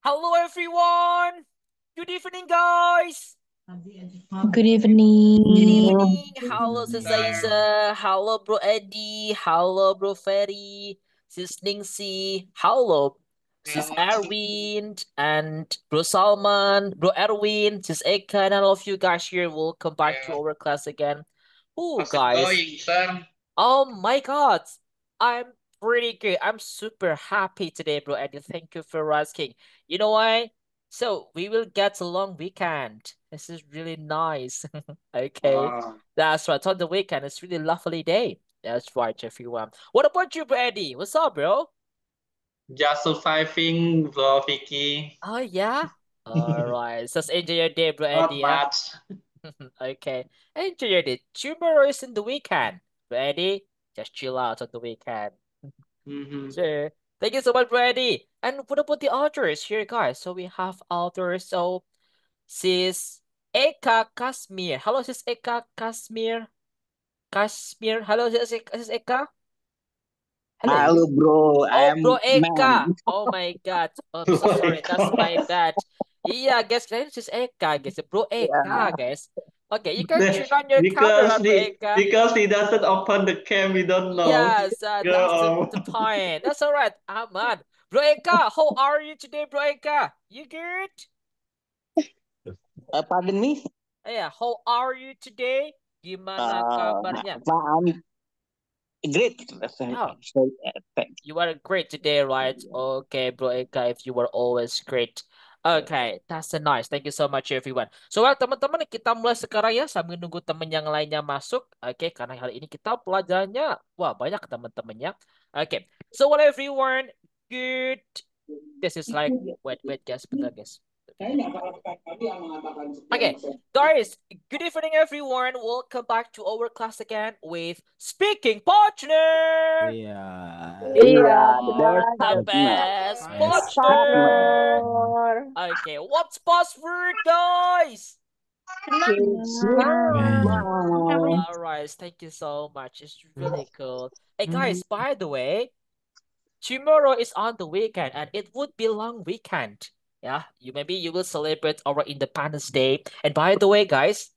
Hello everyone. Good evening, guys. Good Good evening. evening. Halo Sis Aiza. Halo Bro Eddie. Halo Bro Ferry. Sis Ningsi. Halo Sis Erwin and Bro Salman, Bro Erwin, Sis Eka, and all of you guys here. Welcome back to Yeah. our class again. Oh, How's it guys. going, sir? Oh my God. I'm pretty good. I'm super happy today, bro. And thank you for asking. You know why? So we will get a long weekend. This is really nice. Okay. Oh, That's right. On the weekend, it's really lovely day. That's right, everyone. What about you, Brady? What's up, bro? just surviving, bro, Vicky. Oh yeah. All right. Just enjoy your day, bro, Eddie. Not Yeah. much. Okay. Enjoy your day. Tomorrow is in the weekend. Ready? Just chill out on the weekend. Mm-hmm. Sure. Thank you so much, Brady. And what about the authors here, guys? So we have authors. So sis Eka Kasmir. Hello, sis Eka Kasmir. Kasmir. Hello, sis Eka. Hello. Halo bro, I Oh, am bro Eka. man. Oh my God. Oh, I'm Oh so my sorry. That's my God. bad. Yeah, guys. Kalian sis Eka, guys. Bro Eka, Ya, guys. Okay, you can turn on your because camera, bro he Eka. because he doesn't open the cam, we don't know. Yes, Go that's on. the point. That's all right. Aman. Bro Eka, how are you today, Bro Eka? You good? pardon me. Yeah, how are you today? Gimana kabarnya? I'm great. Oh, Thanks. you are great today, right? Okay, Bro Eka, if you were always great. Okay, that's nice. Thank you so much, everyone. So, well, teman-teman, kita mulai sekarang ya sambil nunggu teman yang lainnya masuk. Oke, karena hari ini kita pelajarannya, wah, banyak teman-temannya. Oke, so what everyone, good. This is like, wait, guys, bentar, guys. Okay, guys, good evening, everyone. Welcome back to our class again with Speaking Partner. Iya, Iya, Iya, the best The partner. best best Partner. partner. partner. partner. Okay, what's password, guys? Senang. Man. Wow. All right, thank you so much. It's really cool. Hey, guys, by the way, tomorrow is on the weekend and it would be long weekend. Yeah, you will celebrate our Independence Day. And by the way, guys,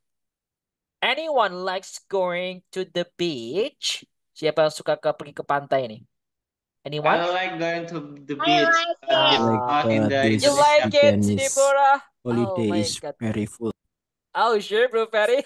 anyone likes going to the beach? Siapa yang suka pergi ke pantai nih? Anyone? I like going to the beach, but it's Like Ah, not in the you this Indonesia. like it, weekend is Deborah? Oh holiday my is God. very full. Oh, sure, Bro Ferry.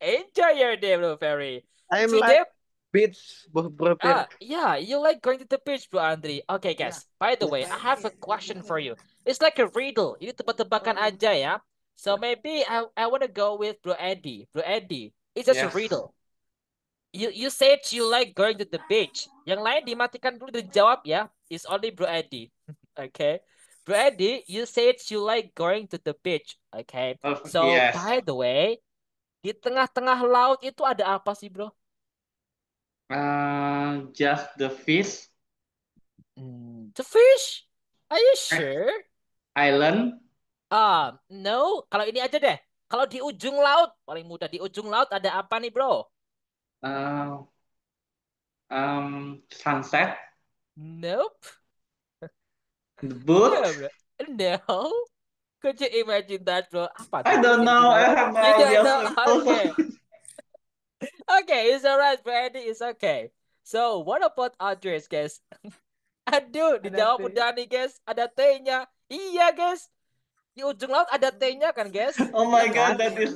Enjoy your day, Bro Ferry. I'm So, like Deb, beach, bro, Fir. yeah, you like going to the beach, Bro Andri. Okay, Yeah. guys. By the way, I have a question for you. It's like a riddle. Ini tebak-tebakan aja ya. So maybe I want to go with Bro Eddie. Bro Eddie, it's just a Yes. riddle. You said you like going to the beach. Yang lain dimatikan dulu dan jawab ya. It's only Bro Eddie. Okay. Bro Eddie, you said you like going to the beach. Okay. Oh, So yes. by the way, di tengah-tengah laut itu ada apa sih, bro? Just the fish The fish? Are you eh, sure? island. No. Kalau ini aja deh. Kalau di ujung laut, paling mudah di ujung laut ada apa nih, bro? Uh, Sunset. Nope. The boat. No, bro. No. Could you imagine that, bro? Apa tuh, I bro? don't Yang di know. I laut? have no You don't idea. know? Also. Okay. Okay, it's alright, Brandy. It's okay. So, what about others, guys? Aduh, Ada dijawab T. udah nih, guys. Ada T-nya. Iya, guys. Di ujung laut ada T-nya kan, guys? Oh Iya my God, kan? that is.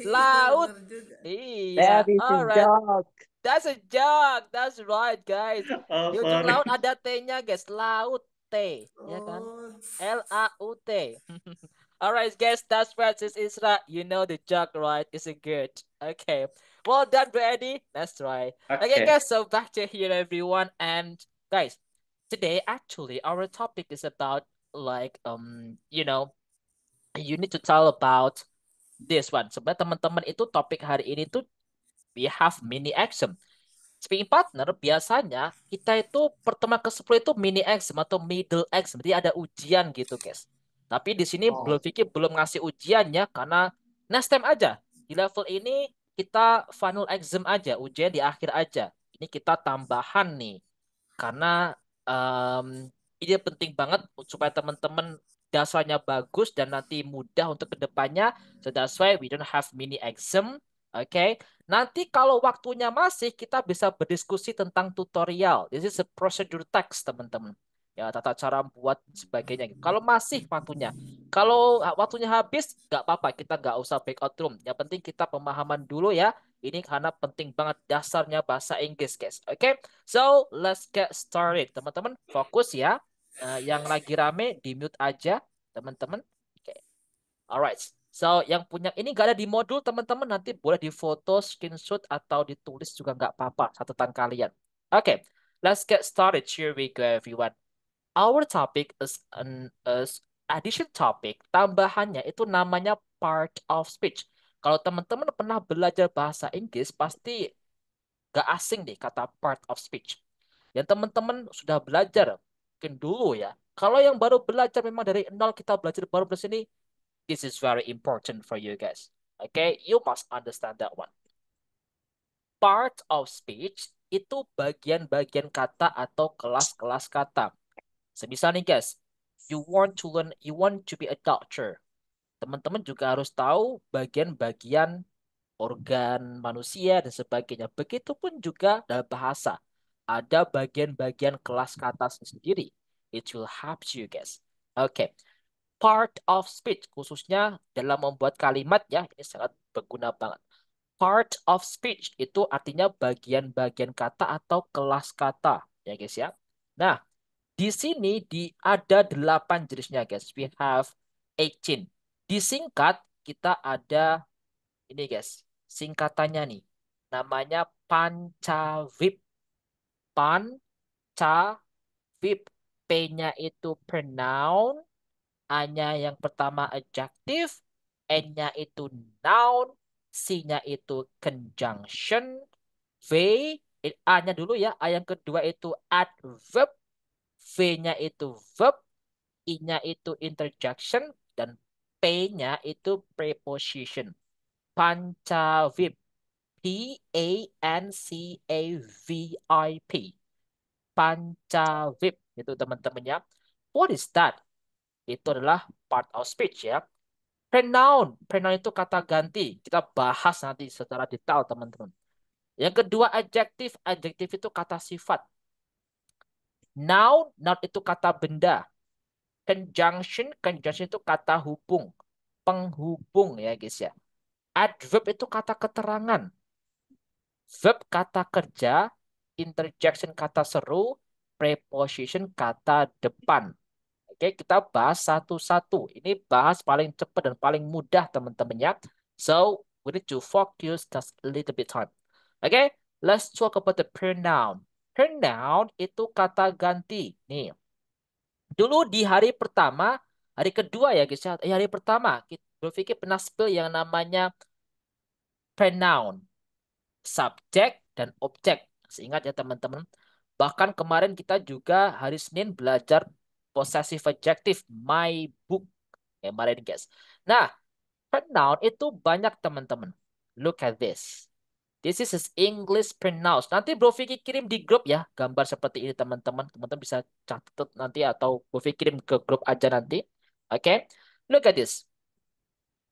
Laut. That Iya. is a Alright. joke. That's a joke. That's right, guys. Oh, Di ujung sorry. laut ada T-nya, guys. Laut T. Ya kan? Laut. Alright, guys. That's right, Sis Isra. You know the joke, right? Is it good? Okay. Well done, Brady. That's right. Okay, Okay. guys. So back to here, everyone. And guys, today actually our topic is about like you need to tell about this one. Sebenarnya teman-teman itu topik hari ini tuh we have mini exam. Speaking partner biasanya kita itu pertemuan ke-10 itu mini exam atau middle exam. Jadi ada ujian gitu, guys. Tapi di sini belum Oh, Vicky belum ngasih ujiannya karena next time aja. Di level ini kita final exam aja, ujian di akhir aja. Ini kita tambahan nih. Karena Ini penting banget supaya teman-teman dasarnya bagus dan nanti mudah untuk kedepannya. So that's why we don't have mini exam. Oke, nanti kalau waktunya masih, kita bisa berdiskusi tentang tutorial. This is a procedure text, teman-teman. Ya, tata cara buat sebagainya. Kalau masih waktunya. Kalau waktunya habis, nggak apa-apa. Kita nggak usah breakout room. Yang penting kita pemahaman dulu ya. Ini karena penting banget dasarnya bahasa Inggris, guys. Oke, so let's get started. Teman-teman, fokus ya. Yang lagi rame, di-mute aja, teman-teman. Oke. Alright. So, yang punya ini nggak ada di modul, teman-teman. Nanti boleh difoto, screenshot, atau ditulis juga nggak apa-apa. Catatan kalian. Oke. Let's get started. Here we go, everyone. Our topic is an addition topic. Tambahannya itu namanya part of speech. Kalau teman-teman pernah belajar bahasa Inggris, pasti nggak asing deh kata part of speech. Yang teman-teman sudah belajar, mungkin dulu ya. Kalau yang baru belajar memang dari nol kita belajar baru di sini, this is very important for you guys. Okay, you must understand that one. Part of speech itu bagian-bagian kata atau kelas-kelas kata. Semisal nih guys, you want to be a doctor. Teman-teman juga harus tahu bagian-bagian organ manusia dan sebagainya. Begitupun juga dalam bahasa. Ada bagian-bagian kelas kata sendiri. It will help you guys. Oke. Part of speech khususnya dalam membuat kalimat ya, ini sangat berguna banget. Part of speech itu artinya bagian-bagian kata atau kelas kata ya guys ya. Nah, di sini ada 8 jenisnya guys. We have 18. Disingkat kita ada ini guys, singkatannya nih. Namanya Pancawip. Pancawip. P-nya itu pronoun, A-nya yang pertama adjective, N-nya itu noun, C-nya itu conjunction, V, A-nya dulu ya, A yang kedua itu adverb, V-nya itu verb, I-nya itu interjection, dan P-nya itu preposition. Pancawip. Pancavip. Pancawip. Itu teman-temannya. What is that? Itu adalah part of speech ya. Pronoun. Pronoun itu kata ganti. Kita bahas nanti secara detail teman-teman. Yang kedua adjective. Adjective itu kata sifat. Noun. Noun itu kata benda. Conjunction. Conjunction itu kata hubung. Penghubung ya guys ya. Adverb itu kata keterangan. Verb kata kerja, interjection kata seru, preposition kata depan. Oke, kita bahas satu-satu. Ini bahas paling cepat dan paling mudah teman-teman ya. So, we need to focus just a little bit time. Oke, let's talk about the pronoun. Pronoun itu kata ganti. Nih, dulu di hari pertama, hari kedua ya guys ya. Hari pertama, kita berpikir pernah spill yang namanya pronoun. Subjek dan objek. Seingat ya teman-teman. Bahkan kemarin kita juga hari Senin belajar possessive adjective, my book. Kemarin guys. Nah, pronoun itu banyak teman-teman. Look at this. This is his English pronouns. Nanti Bro Vicky kirim di grup ya gambar seperti ini teman-teman. Teman-teman bisa catat nanti atau Bro Vicky kirim ke grup aja nanti. Oke. Okay? Look at this.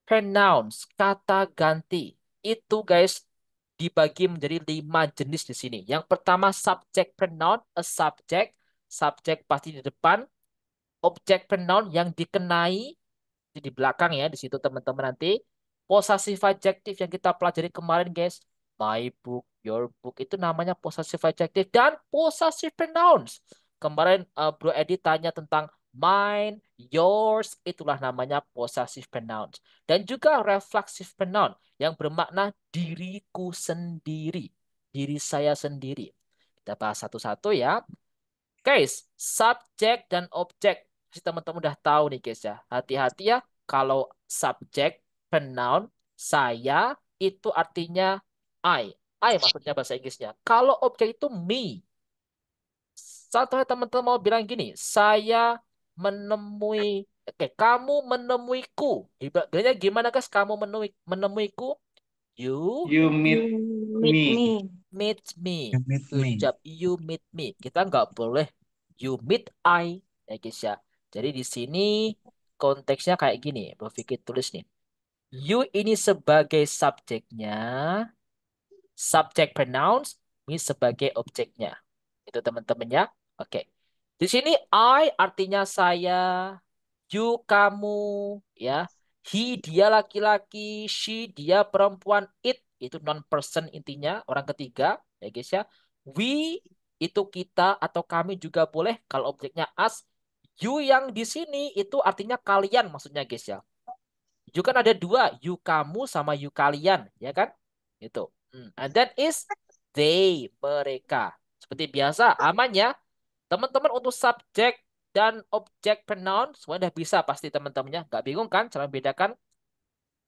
Pronouns, kata ganti. Itu guys dibagi menjadi 5 jenis di sini. Yang pertama subject pronoun, a subject. Subjek pasti di depan. Object pronoun yang dikenai di belakang ya, di situ teman-teman nanti. Possessive adjective yang kita pelajari kemarin guys. My book, your book itu namanya possessive adjective dan possessive pronouns. Kemarin Bro Edi tanya tentang mine, yours, itulah namanya possessive pronouns. Dan juga reflexive pronoun yang bermakna diriku sendiri, diri saya sendiri. Kita bahas satu-satu ya. Guys, subjek dan objek. Pasti teman-teman udah tahu nih guys ya. Hati-hati ya kalau subjek, pronoun, saya itu artinya I. I maksudnya bahasa Inggrisnya. Kalau objek itu me. Contohnya teman-teman mau bilang gini, saya menemui, oke, kamu menemuiku. Bilangnya gimana guys? Kamu menemuiku? You You meet Meet me. me. meet me. You meet Good me. job. You meet me. Kita nggak boleh you meet I. ya guys ya. Jadi di sini konteksnya kayak gini, Bro Vicky tulis nih. You ini sebagai subjeknya, subject pronouns, me sebagai objeknya. Itu teman-teman ya. Oke. Di sini I artinya saya, you kamu, ya. He dia laki-laki, she dia perempuan, it itu non person intinya orang ketiga, ya guys ya. We itu kita atau kami juga boleh kalau objeknya us. You yang di sini itu artinya kalian maksudnya guys ya. You kan ada dua, you kamu sama you kalian, ya kan? Itu. And that is they, mereka. Seperti biasa, aman ya. Teman-teman untuk subjek dan objek pronoun, semua udah bisa pasti teman-temannya. Gak bingung kan cara membedakan?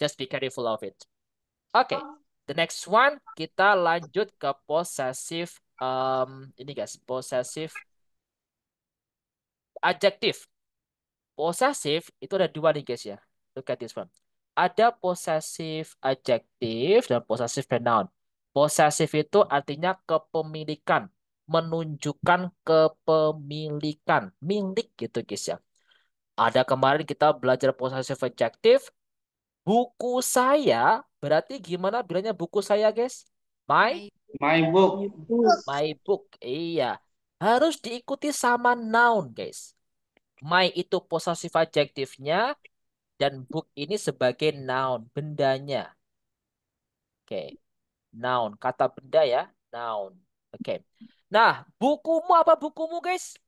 Just be careful of it. Oke, the next one kita lanjut ke possessive. Ini guys, possessive adjective. Possessive itu ada dua nih guys ya. Look at this one. Ada possessive adjective dan possessive pronoun. Possessive itu artinya kepemilikan, menunjukkan kepemilikan, milik gitu guys ya. Ada kemarin kita belajar possessive adjective. Buku saya berarti gimana bilangnya buku saya guys? My My book. my book. Iya. Harus diikuti sama noun guys. My itu possessive adjektifnya dan book ini sebagai noun, bendanya. Oke, noun, kata benda ya, noun. Oke. Nah, bukumu apa bukumu guys?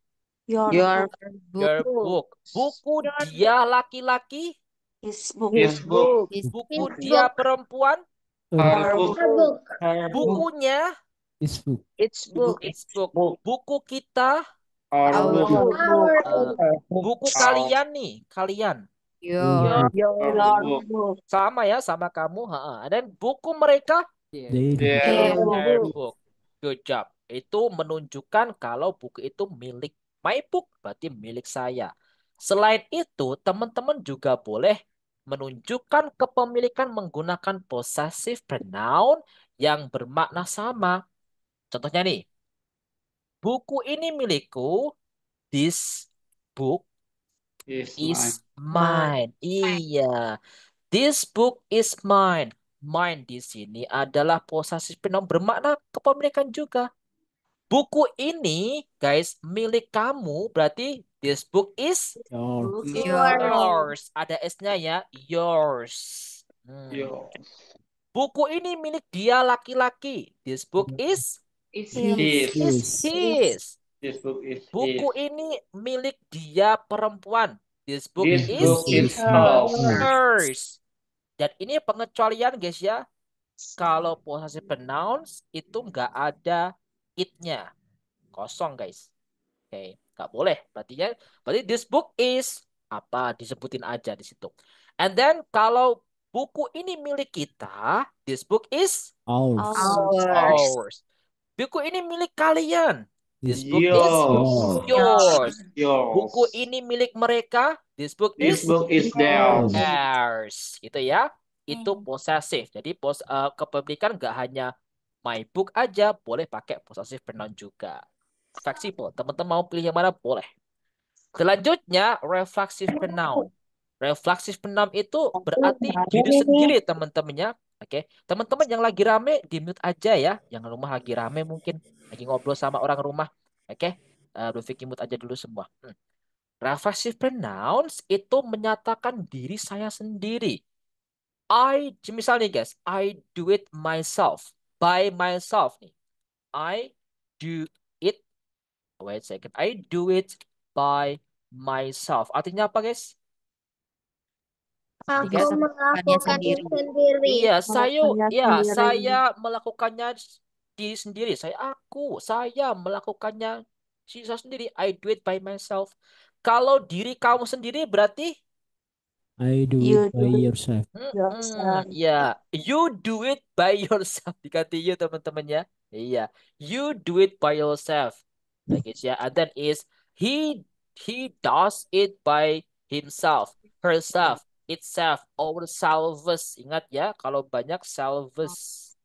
Your Your Your book. Buku dia laki-laki, his book. His book. buku dia perempuan, Her book. Her bukunya, It's book. it's book. its book. Buku kita, Our Our book. buku kalian nih, kalian. Your book. Our book. Sama ya, sama kamu. Dan buku mereka, Their Their their book. Good job. Itu menunjukkan kalau buku itu milik my book, berarti milik saya. Selain itu, teman-teman juga boleh menunjukkan kepemilikan menggunakan possessive pronoun yang bermakna sama. Contohnya nih, buku ini milikku, this book is is mine. Iya, this book is mine. Mine di sini adalah possessive pronoun bermakna kepemilikan juga. Buku ini, guys, milik kamu, berarti this book is your yours. Ada S-nya ya, yours. yours. Buku ini milik dia laki-laki. This book is His. his. This book is Buku his. ini milik dia perempuan. This book This is book is hers. hers. Dan ini pengecualian guys ya. Kalau possessive pronouns itu nggak ada it-nya. Kosong guys. Oke, nggak boleh. Berarti this book is apa? Disebutin aja di situ. And then kalau buku ini milik kita, this book is ours. ours. Buku ini milik kalian. This book is Yours. yours. Yours. Buku ini milik mereka. This book This is book is theirs. theirs. Gitu ya. Itu possessive. Jadi kepemilikan nggak hanya my book aja, boleh pakai possessive pronoun juga. Fleksibel. Teman-teman mau pilih yang mana boleh. Selanjutnya reflexive pronoun. Reflexive pronoun itu berarti diri sendiri teman-temannya. Oke, teman-teman yang lagi rame di mute aja ya. Yang rumah lagi rame mungkin lagi ngobrol sama orang rumah. Oke, Vicky mute aja dulu semua. Reflexive pronouns itu menyatakan diri saya sendiri. Misalnya guys, I do it myself. By myself nih. I do it. Wait a second. I do it by myself. Artinya apa guys? Aku Guys, melakukannya sendiri. Iya, Melakukannya sendiri. saya melakukannya diri sendiri. Saya melakukannya saya sendiri. I do it by myself. Kalau diri kamu sendiri berarti I do You it by do it yourself. yourself. ya, you do it by yourself. Diganti you teman-teman ya. Iya, you do it by yourself. Nah, guys ya. And then is he does it by himself, herself, itself, ourselves. Ingat ya, kalau banyak selves,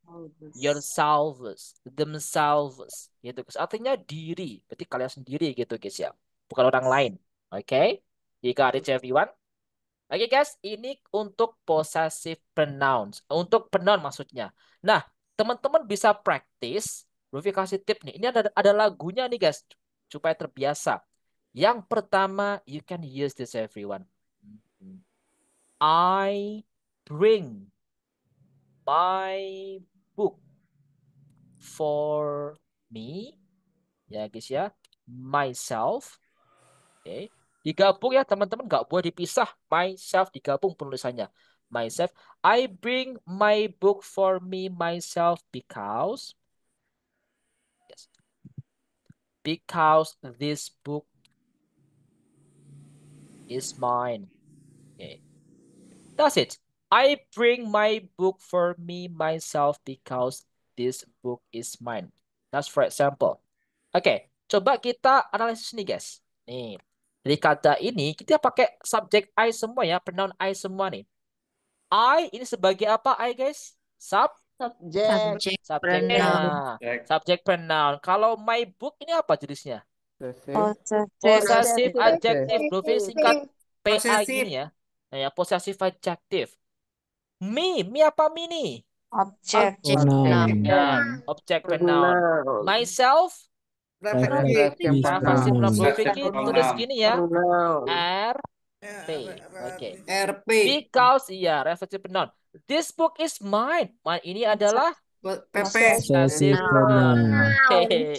yourselves, themselves gitu. Artinya diri. Berarti kalian sendiri gitu guys ya. Bukan orang lain. Okay, you got it everyone? Oke guys, ini untuk possessive pronouns. Untuk pronoun maksudnya. Nah, teman-teman bisa praktis. Rufi kasih tip nih. Ini ada lagunya nih guys. Supaya terbiasa. Yang pertama, you can use this everyone. I bring my book for me. Ya guys ya. Myself. Oke. Digabung ya teman-teman, nggak boleh dipisah. Myself digabung penulisannya. Myself. I bring my book for me myself yes, because this book is mine. Okay. That's it. I bring my book for me myself because this book is mine. That's for example. Oke, coba kita analisis nih guys. Nih, dari kata ini kita pakai subjek I semua ya, pronoun I semua nih. I ini sebagai apa I guys? Subject. Subjek. Nah, subjek pronoun. Kalau my book ini apa jenisnya? Possessive adjective. Bro, singkat PA gini ya. Nah, ya, possessive adjective. Me apa me nih? Object. Pronoun. Ya, object pronoun. Myself, Reflexive reflexive pronoun. Bro, pronoun. Vicky tulis gini ya. RP. Oke. Because, iya, reflexive pronoun. This book is mine. Mine ini adalah Possessive pronoun.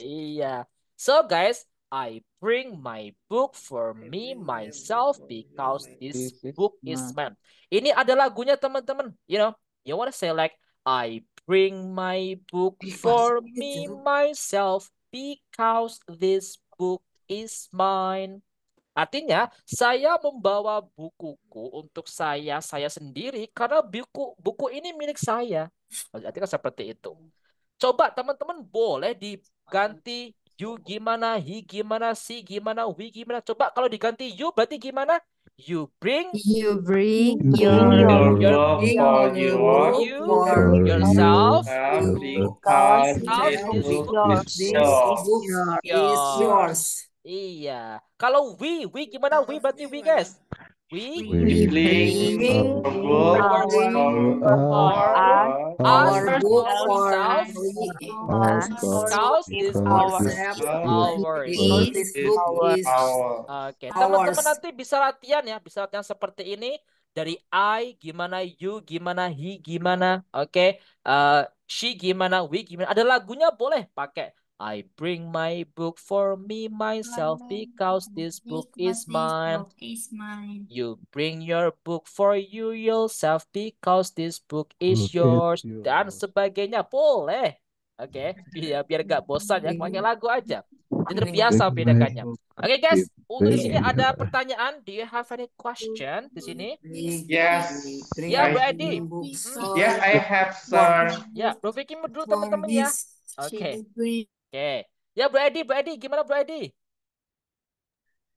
Iya. So guys, I bring my book for me myself because this book is mine. Ini ada lagunya teman-teman. You wanna say like I bring my book for me myself because this book is mine. Artinya, saya membawa bukuku untuk saya sendiri karena buku ini milik saya. Artinya seperti itu. Coba teman-teman boleh diganti you gimana, he gimana, she gimana, we gimana. Coba kalau diganti you berarti gimana? You bring You bring Your your book for yourself because because this this book book is yours. yours. Iya. Kalau we gimana? We berarti we guys. We We bring your book for us for ourselves because this book ours. is our. Oke, teman-teman nanti bisa latihan ya, bisa latihan seperti ini dari I gimana, you gimana, he gimana, oke, she gimana, we gimana. Ada lagunya boleh pakai. I bring my book for me myself because this book is mine. You bring your book for you yourself because this book is yours. Dan sebagainya boleh. Oke, biar gak bosan ya, pakai lagu aja. Jadi terbiasa bedakannya. Oke guys, untuk di sini ada pertanyaan. Do you have any question di sini? Yes. Ya, Bro Edi. Yes, I have, sir. Ya, Bro Vicky dulu teman-teman ya. Oke. Oke. Ya, Bro Edi, gimana Bro Edi?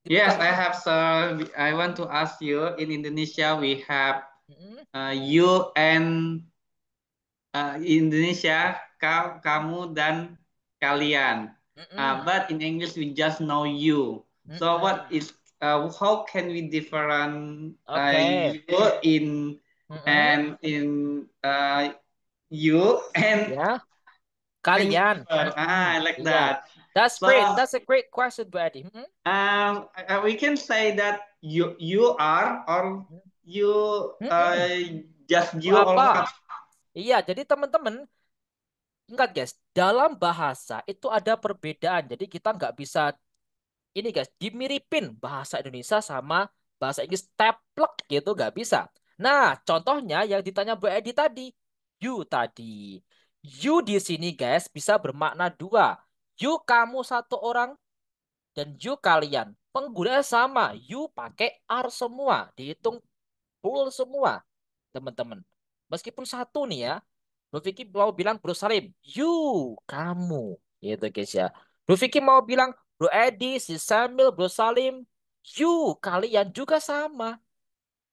Yes, I have, sir. I want to ask you, in Indonesia, we have you and Indonesia, kamu dan kalian. But in English, we just know you. So what is, how can we different you in and in you and ya, kalian. I like that. That's So, great. That's a great question, Buddy. we can say that you are or you just you or Apa? Iya, jadi teman-teman ingat guys, dalam bahasa itu ada perbedaan. Jadi kita nggak bisa ini guys, dimiripin bahasa Indonesia sama bahasa Inggris teplek gitu nggak bisa. Nah, contohnya yang ditanya Bu Edi tadi, you tadi. You di sini guys bisa bermakna dua. You kamu satu orang dan you kalian. Penggunanya sama. You pakai are semua. Dihitung full semua, teman-teman. Meskipun satu nih ya. Bro Vicky mau bilang Bro Salim, you, kamu. Gitu guys ya. Bro Vicky mau bilang Bro Edi, si Samuel, Bro Salim, you, kalian juga sama.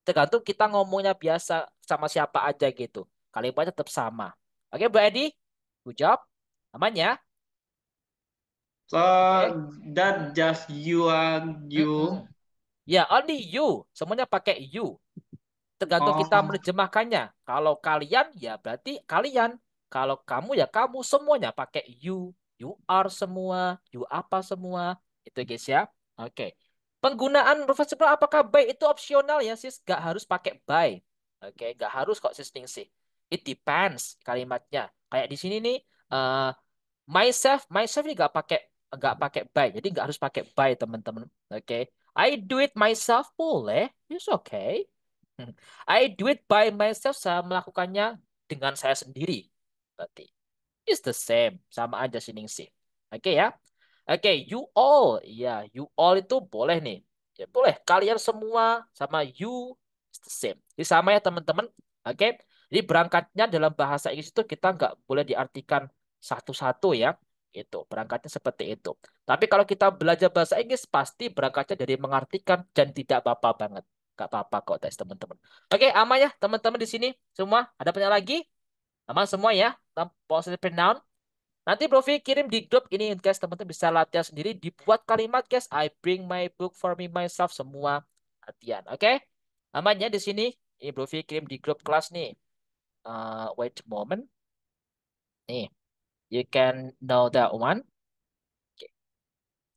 Tergantung kita ngomongnya biasa sama siapa aja gitu. Kalimatnya tetap sama. Oke Bro Edi, good job. Aman ya? So that just you and you Ya, only you. Semuanya pakai you. Tergantung kita Oh, menerjemahkannya. Kalau kalian, ya berarti kalian. Kalau kamu, ya kamu. Semuanya pakai you. You are semua. You apa semua. Itu guys ya. Oke. Penggunaan verb simple apakah by itu opsional ya sis? Gak harus pakai by. Oke, gak harus kok sis Ningsih. It depends kalimatnya. Kayak di sini nih. eh myself ini nggak pakai by, jadi nggak harus pakai by teman-teman. Oke, I do it myself boleh, it's okay. I do it by myself, saya melakukannya dengan saya sendiri. Berarti it's the same, sama aja sih Ningsih. Oke ya. Oke, you all. Ya, you all itu boleh nih. Ya, boleh. Kalian semua sama you is the same. Jadi sama ya teman-teman. Oke. Jadi berangkatnya dalam bahasa Inggris itu kita nggak boleh diartikan satu-satu ya. Itu berangkatnya seperti itu. Tapi kalau kita belajar bahasa Inggris pasti berangkatnya dari mengartikan dan tidak apa-apa banget. Gak apa-apa kok tes teman-teman. Oke, aman ya teman-teman di sini semua? Ada pertanyaan lagi? Aman semua ya? Tentang possessive pronoun? Nanti Bro V kirim di grup ini guys, teman-teman bisa latihan sendiri, dibuat kalimat guys. I bring my book for me myself, semua latihan. Oke? Aman ya di sini. Ini Bro V kirim di grup kelas nih. Wait a moment. Nih, you can know that one. Oke,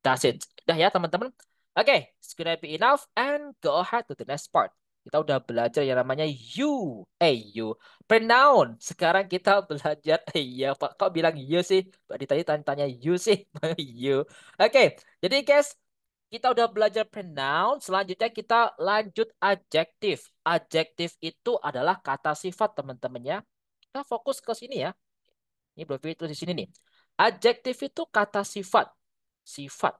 that's it. Udah ya teman-teman. Oke, it's gonna be enough and go ahead to the next part. Kita udah belajar yang namanya you. You. Pronoun. Sekarang kita belajar, ya Pak, kok bilang you sih? Tadi tadi tanya you sih. You. Oke, jadi guys, kita udah belajar pronoun. Selanjutnya kita lanjut adjektif. Adjektif itu adalah kata sifat teman-teman ya. Kita fokus ke sini ya. Ini Bro itu di sini nih. Adjektif itu kata sifat. Sifat.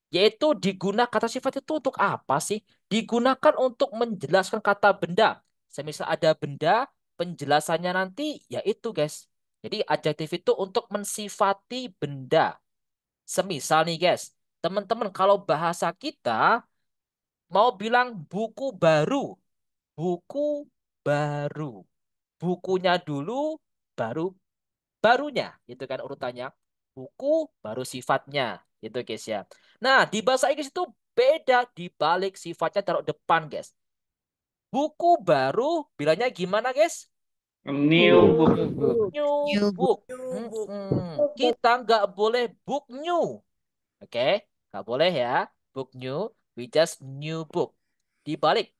Yaitu kata sifat itu untuk apa sih? Digunakan untuk menjelaskan kata benda. Semisal ada benda, penjelasannya nanti yaitu guys. Jadi adjektif itu untuk mensifati benda. Semisal nih guys, teman-teman kalau bahasa kita mau bilang buku baru, buku baru. Bukunya dulu, baru barunya, itu kan urutannya. Buku baru sifatnya, gitu guys ya. Nah, di bahasa Inggris itu beda, dibalik sifatnya taruh depan guys. Buku baru bilangnya gimana guys? new book. New book. New New book. book. Kita nggak boleh book new. Oke, nggak boleh ya. Book new, we just new book. Dibalik.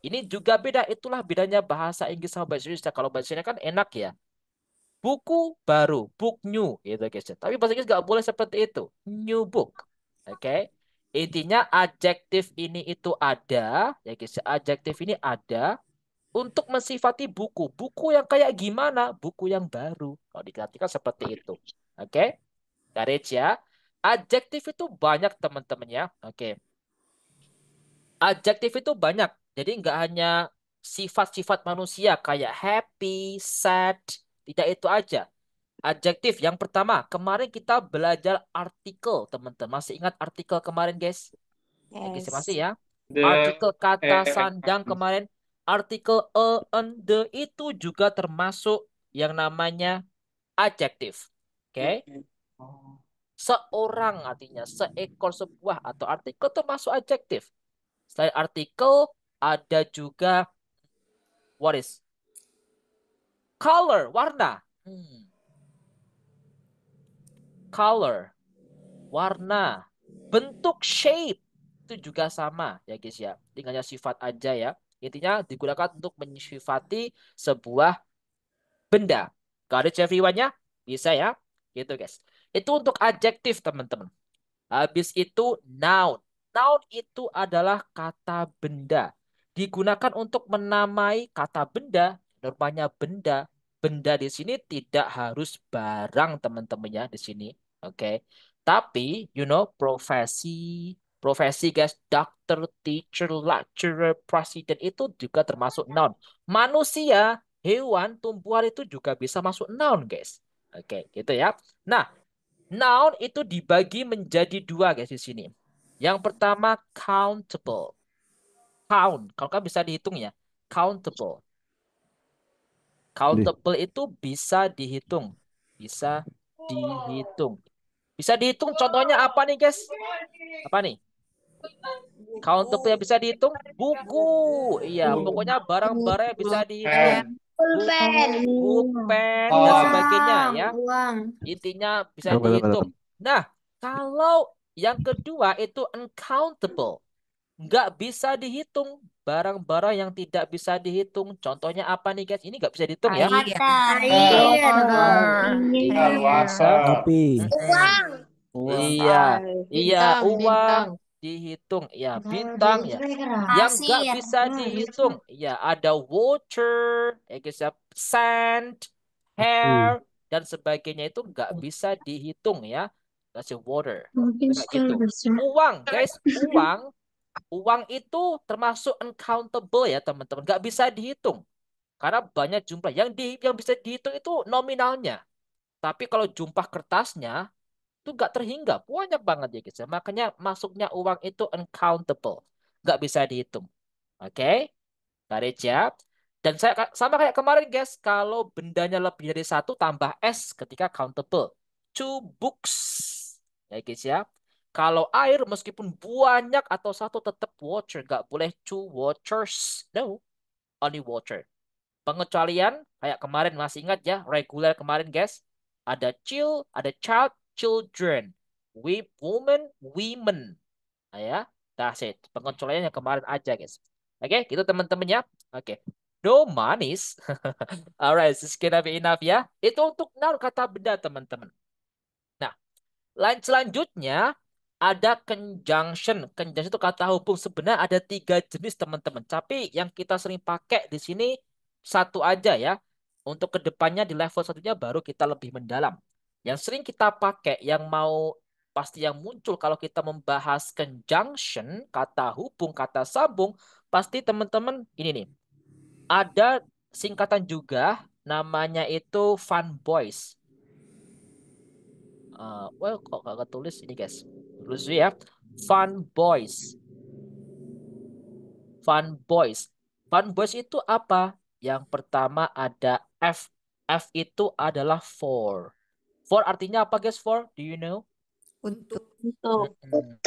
Ini juga beda, itulah bedanya bahasa Inggris sama bahasa Indonesia. Kalau bahasa Indonesia kan enak ya. Buku baru, book new, gitu guys. Tapi bahasa Inggris nggak boleh seperti itu. New book. Oke. Intinya adjektif ini itu ada, ya guys. Adjektif ini ada untuk mensifati buku. Buku yang kayak gimana? Buku yang baru. Kalau diartikan seperti itu. Oke. Garis ya. Adjektif itu banyak teman-teman ya. Oke. Adjektif itu banyak. Jadi nggak hanya sifat-sifat manusia kayak happy, sad. Tidak itu aja. Adjektif yang pertama, kemarin kita belajar artikel, teman-teman. Masih ingat artikel kemarin, guys? Ya, guys, masih Yes. ya. The Artikel kata eh, sandang kemarin, artikel a, an, the itu juga termasuk yang namanya adjektif. Oke? oh, Seorang artinya seekor sebuah atau artikel termasuk adjektif. Selain artikel, ada juga what is color, warna. Color, warna, bentuk shape itu juga sama ya guys ya. Tinggalnya sifat aja ya. Intinya digunakan untuk mensifati sebuah benda. Got it everyone-nya? Bisa ya? Gitu guys. Itu untuk adjektif teman-teman. Habis itu noun. Noun itu adalah kata benda. Digunakan untuk menamai kata benda. Normanya benda. Benda di sini tidak harus barang teman-teman ya di sini. Oke. Tapi, profesi. Profesi guys. Doctor, teacher, lecturer, presiden itu juga termasuk noun. Manusia, hewan, tumbuhan itu juga bisa masuk noun guys. Oke, gitu ya. Nah, noun itu dibagi menjadi dua guys di sini. Yang pertama countable. Count, kalau kan bisa dihitung ya. Countable. Countable itu bisa dihitung. Bisa dihitung. Bisa dihitung contohnya apa nih guys? Apa nih? Countable yang bisa dihitung, buku. Iya, pokoknya barang-barang yang bisa dihitung. Book, pen, dan sebagainya ya. Intinya bisa dihitung. Nah, kalau yang kedua itu uncountable. Nggak bisa dihitung. Barang-barang yang tidak bisa dihitung. Contohnya apa nih guys? Ini nggak bisa dihitung ya. Kopi. Iya, iya, uang dihitung, ya, bintang ya. Yang nggak bisa dihitung, ya ada water, ya guys ya, sand, hair, dan sebagainya itu nggak bisa dihitung ya. That's a water. Kayak gitu. Uang, guys, uang itu termasuk uncountable ya teman-teman, nggak bisa dihitung karena banyak jumlah. Yang bisa dihitung itu nominalnya. Tapi kalau jumlah kertasnya itu nggak terhingga, banyak banget ya guys. Makanya masuknya uang itu uncountable, nggak bisa dihitung. Oke, garis ya. Dan saya sama kayak kemarin guys, kalau bendanya lebih dari satu tambah s ketika countable. Two books, ya guys ya. Kalau air meskipun banyak atau satu tetap water, nggak boleh two waters. No, only water. Pengecualian kayak kemarin masih ingat ya, reguler kemarin guys. Ada ada child, children. Woman, women. Nah, ya, that's it. Pengecualian yang kemarin aja guys. Oke, gitu teman-teman ya. Oke. No manis. Alright, this is gonna be enough ya. Itu untuk noun kata benda teman-teman. Nah, selanjutnya ada conjunction. Conjunction itu kata hubung. Sebenarnya ada 3 jenis teman-teman. Tapi yang kita sering pakai di sini satu aja ya. Untuk kedepannya di level satunya baru kita lebih mendalam. Yang sering kita pakai, yang mau pasti yang muncul kalau kita membahas conjunction, kata hubung, kata sambung, pasti teman-teman ini nih. Ada singkatan juga namanya itu fun boys. Well, kok nggak tulis ini guys. Tulis dulu ya. Fun boys. Fun boys. Fun boys itu apa? Yang pertama ada F. F itu adalah for. For artinya apa guys? For, do you know? Untuk. Mm-mm.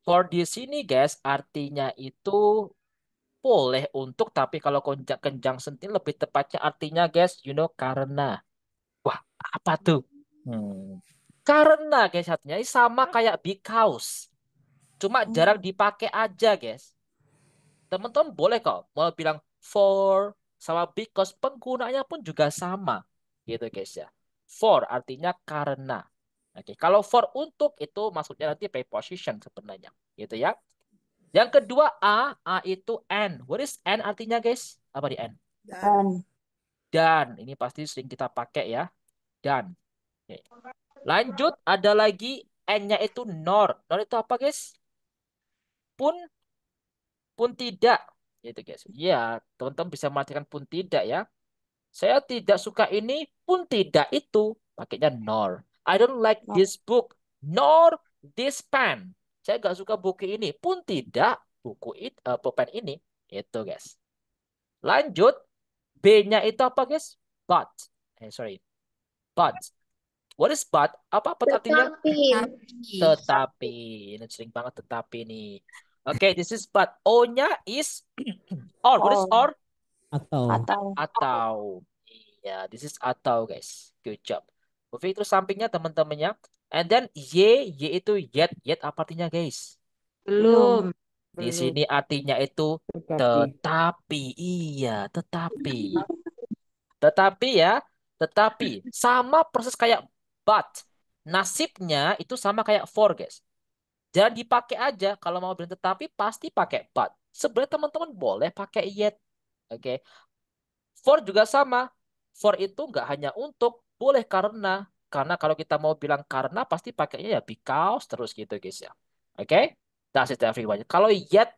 For di sini guys artinya itu boleh untuk, tapi kalau conjunction ini lebih tepatnya artinya guys, you know, karena. Wah, apa tuh? Karena guys artinya ini sama kayak because. Cuma jarang dipakai aja guys. Teman-teman boleh kok mau bilang for sama because, penggunanya pun juga sama gitu guys ya. For artinya karena. Oke, kalau for untuk itu maksudnya nanti preposition sebenarnya gitu ya. Yang kedua A itu and. What is and artinya guys? Apa di and? Dan ini pasti sering kita pakai ya. Dan. Oke. Lanjut ada lagi N-nya itu nor. Nor itu apa guys? Pun tidak. Gitu guys. Ya, teman-teman bisa mengartikan pun tidak ya. Saya tidak suka ini pun tidak itu. Pakainya nor. I don't like this book nor this pen. Saya nggak suka buku ini pun tidak pulpen ini. Itu guys. Lanjut. B-nya itu apa guys? But. Sorry. But. What is but? Apa artinya? Tetapi. Ini sering banget tetapi nih. Oke, this is but. O-nya is or. What is or? Atau. Iya, this is atau guys. Good job. Moving terus sampingnya teman-temannya. And then Y itu yet. Yet apa artinya guys? Belum. Di sini artinya itu tetapi. Iya, tetapi. Tetapi ya, tetapi sama proses kayak but. Nasibnya itu sama kayak for guys. Jangan dipakai aja kalau mau bilang tetapi pasti pakai but. Sebenarnya teman-teman boleh pakai yet. Oke. For juga sama. For itu nggak hanya untuk, boleh karena. Karena kalau kita mau bilang karena pasti pakainya ya because terus gitu guys ya. Oke? That's it everyone. Kalau yet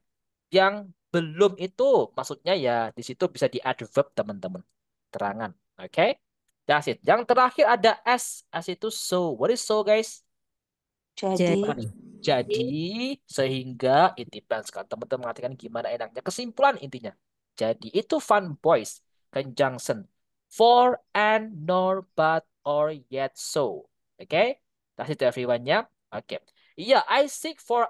yang belum itu maksudnya ya di situ bisa di adverb teman-teman. Terangan. Oke? That's it. Yang terakhir ada S. S itu so. What is so guys? Jadi. Apa nih? Jadi, sehingga, it depends kan. Teman-teman mengartikan gimana enaknya. Kesimpulan intinya. Jadi, itu fun boys. Conjunction. For, and, nor, but, or, yet, so. Oke? That's it everyone ya. Oke. Iya, I seek for,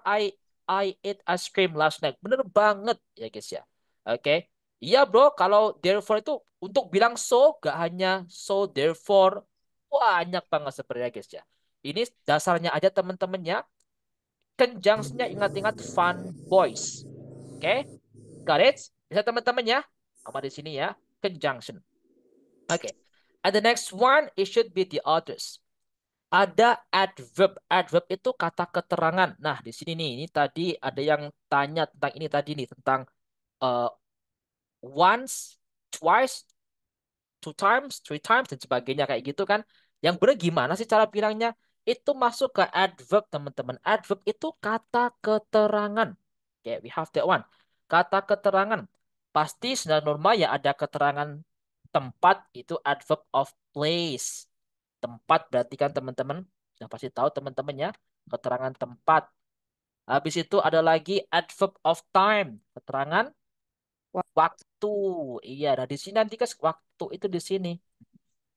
I ate ice cream last night. Bener banget ya guys ya. Oke. Iya bro, kalau therefore itu untuk bilang so, gak hanya so therefore. Banyak banget sebenarnya guys ya. Ini dasarnya aja teman-temannya. Conjunction-nya ingat-ingat fun boys. Oke. Got it? Bisa teman-temannya? Sama di sini ya. Conjunction. Oke. And the next one, it should be the others. Ada adverb. Adverb itu kata keterangan. Nah, di sini nih, ini tadi ada yang tanya tentang ini tadi nih, tentang uh, once, twice, two times, three times, dan sebagainya kayak gitu kan. Yang benar gimana sih cara bilangnya? Itu masuk ke adverb, teman-teman. Adverb itu kata keterangan. Oke, we have that one. Kata keterangan. Pasti secara normal ya ada keterangan tempat, itu adverb of place. Tempat berarti kan teman-teman. Sudah pasti tahu teman-temannya. Keterangan tempat. Habis itu ada lagi adverb of time. Keterangan waktu. Iya, nah di sini nanti guys waktu itu di sini.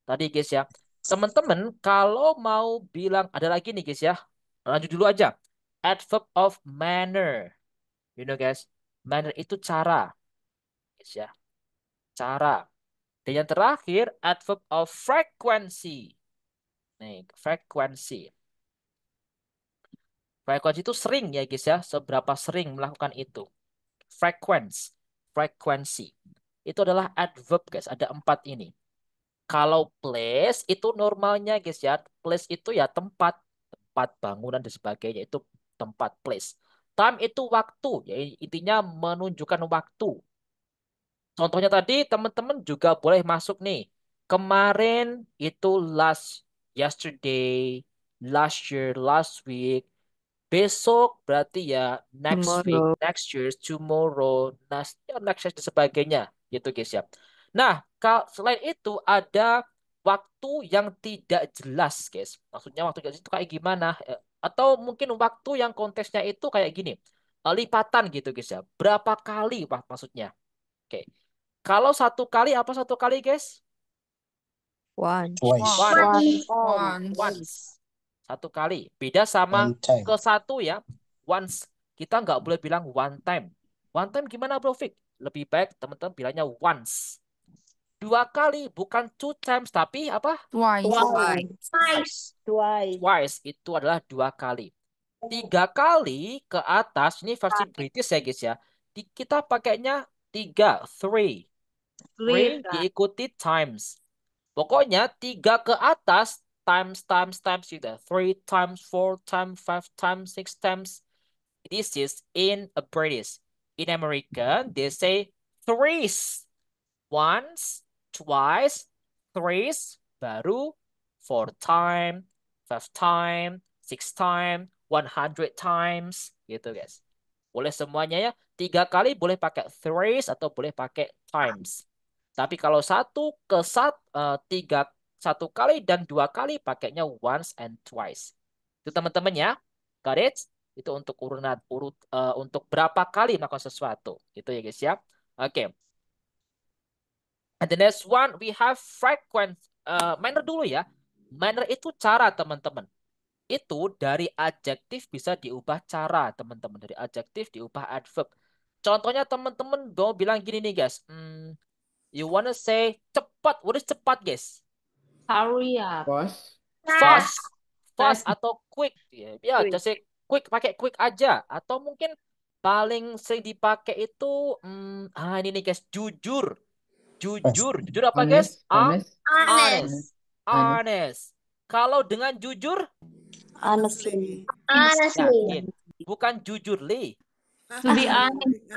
Tadi guys ya. Teman-teman kalau mau bilang ada lagi nih guys ya. Lanjut dulu aja. Adverb of manner. You know guys, manner itu cara. Guys ya. Cara. Dan yang terakhir adverb of frequency. Nih, frekuensi. Frekuensi itu sering ya guys ya. Seberapa sering melakukan itu. Frekuensi. Itu adalah adverb guys. Ada 4 ini. Kalau place itu normalnya guys ya. Place itu ya tempat. Tempat bangunan dan sebagainya. Itu tempat place. Time itu waktu. Ya, intinya menunjukkan waktu. Contohnya tadi teman-teman juga boleh masuk nih. Kemarin itu yesterday, last year, last week. Besok berarti ya next week, Tomorrow. next year, tomorrow, next year dan sebagainya. Gitu guys ya. Nah, selain itu ada waktu yang tidak jelas guys. Maksudnya waktu tidak jelas itu kayak gimana? Atau mungkin waktu yang konteksnya itu kayak gini. Lipatan gitu guys ya. Berapa kali maksudnya? Oke. Kalau satu kali apa satu kali guys? One. Twice. Once. Satu kali. Beda sama One time. ke satu ya. Once. Kita nggak boleh bilang one time. One time gimana Bro Fik? Lebih baik teman-teman bilangnya once. 2 kali. Bukan 2 times. Tapi apa? Twice. Twice. Itu adalah 2 kali. 3 kali ke atas. Ini versi British ya guys ya. Kita pakainya 3. 3. 3 diikuti times. Pokoknya 3 ke atas times gitu. 3 times, 4 times, 5 times, 6 times. This is in a British. In American, they say threes. Once, twice, threes, baru 4 time, 5 time, 6 time, 100 times. Gitu guys. Boleh semuanya ya. 3 kali boleh pakai threes atau boleh pakai times. Tapi kalau satu kali dan 2 kali pakainya once and twice. Itu teman-teman ya. Got it? Itu untuk untuk berapa kali melakukan sesuatu. Itu ya guys ya. Oke. And the next one we have frequent. Manner dulu ya. Manner itu cara teman-teman. Itu dari adjektif bisa diubah cara teman-teman. Dari adjektif diubah adverb. Contohnya teman-teman mau bilang gini nih guys. You wanna say cepat. What is cepat, guys? Hurry up. Fast atau quick. Ya, just say quick. Pakai quick aja. Atau mungkin paling sering dipakai itu ini nih guys, jujur. Jujur apa guys? Honest. Kalau dengan jujur? Honestly. Yakin. Bukan jujur, Li. To be honest.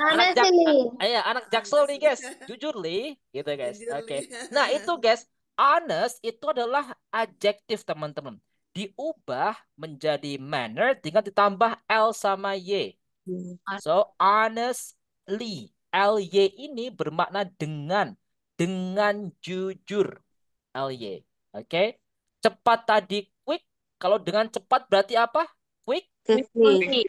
Anak Jaksel nih guys, jujur Li, gitu guys. Oke. Nah itu guys, honest itu adalah adjektif teman-teman. Diubah menjadi manner dengan ditambah L sama Y. So honestly, LY ini bermakna dengan jujur. LY. Oke. Cepat tadi quick. Kalau dengan cepat berarti apa? Quickly.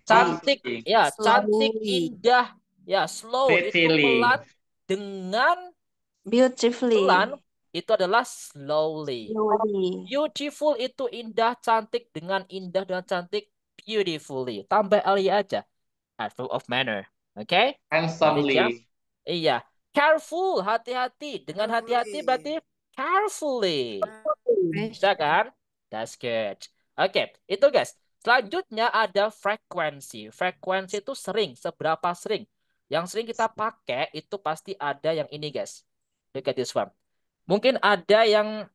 Cantik, ya, cantik, indah, ya, slow itu pelan, dengan pelan itu adalah slowly. Beautiful itu indah, cantik, dengan cantik, beautifully. Tambah ly aja. Adverb of manner. Oke? Handsomely. Iya. Careful, hati-hati. Dengan hati-hati berarti carefully. Bisa kan? That's good. Oke, itu guys. Selanjutnya ada frekuensi. Frekuensi itu sering, seberapa sering. Yang sering kita pakai itu pasti ada yang ini guys. Look at this one. Mungkin ada yang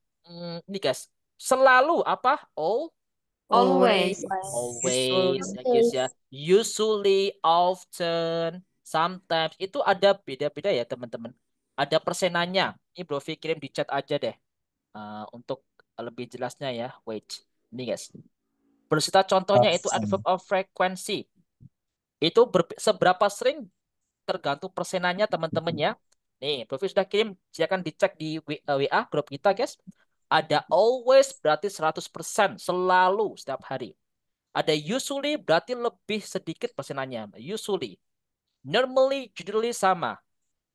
ini guys. Selalu apa? Always. Always, ya guys ya. Usually, often, sometimes. Itu ada beda-beda ya teman-teman. Ada persenannya. Ini Bro Vi kirim di chat aja deh. Untuk lebih jelasnya ya. Wait. Ini guys. Bersita contohnya itu adverb of frequency. Itu seberapa sering tergantung persenannya teman-teman ya. Nih, Bro Vi sudah kirim. Silakan dicek di WA grup kita guys. Ada always berarti 100%. Selalu setiap hari. Ada usually berarti lebih sedikit persenannya. Usually. Normally, generally sama.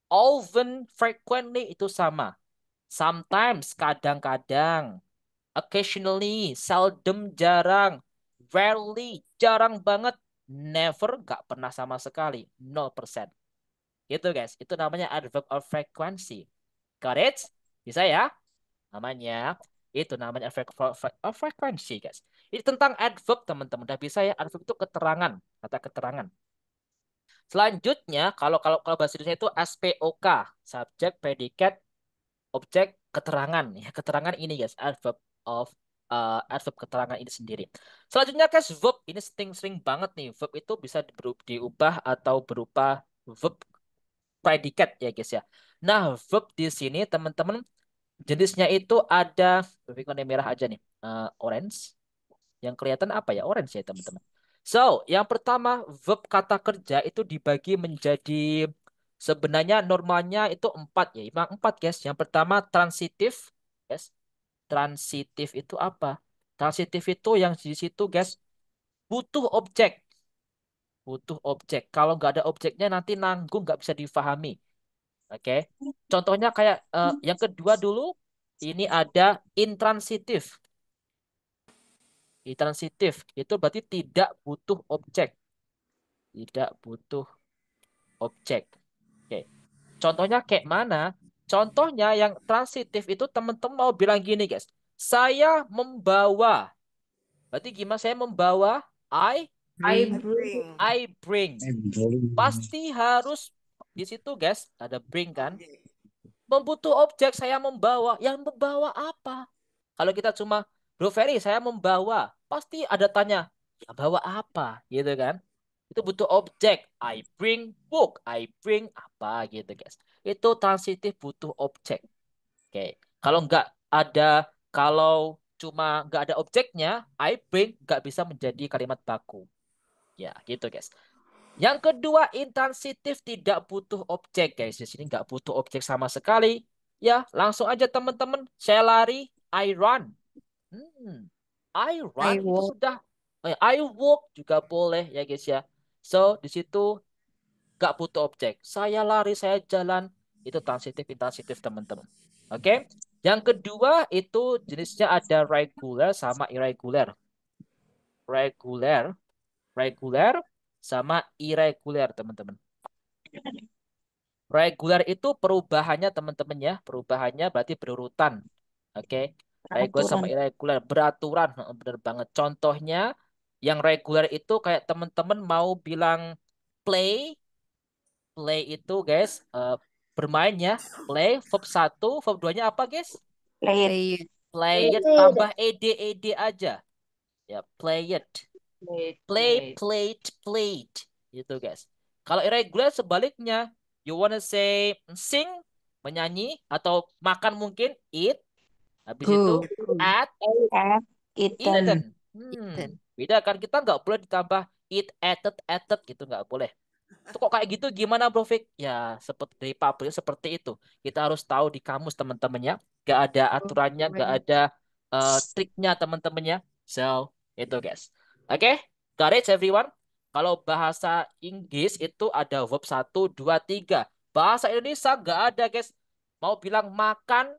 Often, frequently itu sama. Sometimes, kadang-kadang. Occasionally, seldom, jarang. Rarely, jarang banget. Never, gak pernah sama sekali. 0%. Gitu guys. Itu namanya adverb of frequency. Got it? Bisa ya? Namanya. Itu namanya adverb of frequency guys. Ini tentang adverb teman-teman. Udah bisa ya? Adverb itu keterangan. Kata keterangan. Selanjutnya, kalau bahasa Indonesia itu SPOK. Subjek, predikat, objek, keterangan. Ya, keterangan ini guys. Adverb keterangan ini sendiri. Selanjutnya guys, verb. Ini sering banget nih. Verb itu bisa diubah atau berupa verb predikat ya guys ya. Nah, verb di sini teman-teman jenisnya itu ada, warna merah aja nih. Orange. Yang kelihatan apa ya? Orange ya teman-teman. So, yang pertama verb kata kerja itu dibagi menjadi sebenarnya normalnya itu 4 ya. Memang 4 guys. Yang pertama transitif. Yes. Transitif itu apa? Transitif itu yang di situ guys butuh objek. Butuh objek. Kalau nggak ada objeknya nanti nanggung nggak bisa difahami. Oke. Contohnya kayak yang kedua dulu ini ada intransitif. Intransitif itu berarti tidak butuh objek. Tidak butuh objek. Oke. Contohnya kayak mana? Contohnya yang transitif itu teman-teman mau bilang gini guys. Saya membawa. Berarti gimana saya membawa? I bring. I bring. Pasti harus di situ guys. Ada bring kan? Membutuh objek saya membawa. Yang membawa apa? Kalau kita cuma, Bro Ferry, saya membawa. Pasti ada tanya, ya bawa apa? Gitu kan. Itu butuh objek. I bring book. I bring apa gitu guys. Itu transitif butuh objek. Oke. Kalau nggak ada, kalau cuma nggak ada objeknya, I bring nggak bisa menjadi kalimat baku. Ya gitu guys. Yang kedua, intransitif tidak butuh objek, guys. Di sini nggak butuh objek sama sekali. Ya, langsung aja teman-teman. Saya lari, I run. I run itu sudah. I walk juga boleh ya, guys ya. So, di situ nggak butuh objek. Saya lari, saya jalan. Itu transitif, intransitif, teman-teman. Oke. Yang kedua, itu jenisnya ada regular sama irregular. Regular sama irregular, teman-teman. Regular itu perubahannya teman-teman ya. Perubahannya berarti berurutan. Oke. Regular sama irregular. Beraturan. Bener banget. Contohnya yang regular itu kayak teman-teman mau bilang play. Play itu guys. Bermain ya. Play. Verb 1. Verb 2-nya apa guys? Play it. Play it. Tambah ed aja. Ya. Play it. Played. Gitu guys. Kalau irregular sebaliknya. You wanna say sing, menyanyi, atau makan mungkin, eat. Habis itu, at, eaten. Beda kan, kita nggak boleh ditambah eat, added gitu, nggak boleh. Itu kok kayak gitu gimana Bro Fik? Ya, seperti dari pabrik seperti itu. Kita harus tahu di kamus teman-temannya. Nggak ada aturannya, nggak ada triknya teman-temannya. So, itu guys. Oke, got it everyone? Kalau bahasa Inggris itu ada verb 1, 2, 3. Bahasa Indonesia nggak ada guys. Mau bilang makan,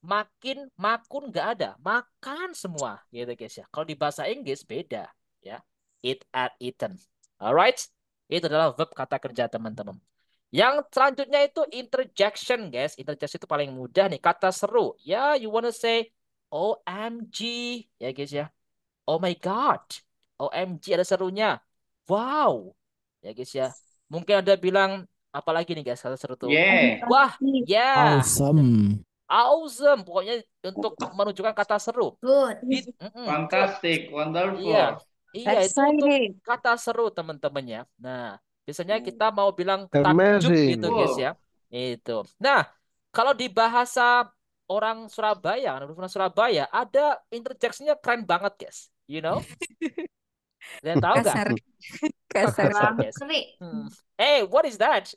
makin, makun nggak ada. Makan semua gitu guys ya. Kalau di bahasa Inggris beda ya. eat, ate, eaten. Alright? Itu adalah verb kata kerja teman-teman. Yang selanjutnya itu interjection, guys. Interjection itu paling mudah nih. Kata seru. Ya, you wanna say OMG. Ya, guys ya. Oh my God. OMG ada serunya. Wow. Ya, guys ya. Mungkin ada bilang, apalagi nih guys, kata seru tuh. Yeah. Wah, ya. Awesome. Awesome. Pokoknya untuk menunjukkan kata seru. Good. Good. Fantastic. Iya. Wonderful. Iya, itu untuk Excited. kata seru teman-teman ya. Nah, biasanya kita mau bilang takjub Amazing. gitu guys ya. Itu. Nah, kalau di bahasa orang Surabaya, orang Surabaya ada interjeksinya keren banget guys. You know? Kalian tahu nggak? Kasar. Kasar. Kasar guys. Hey, what is that?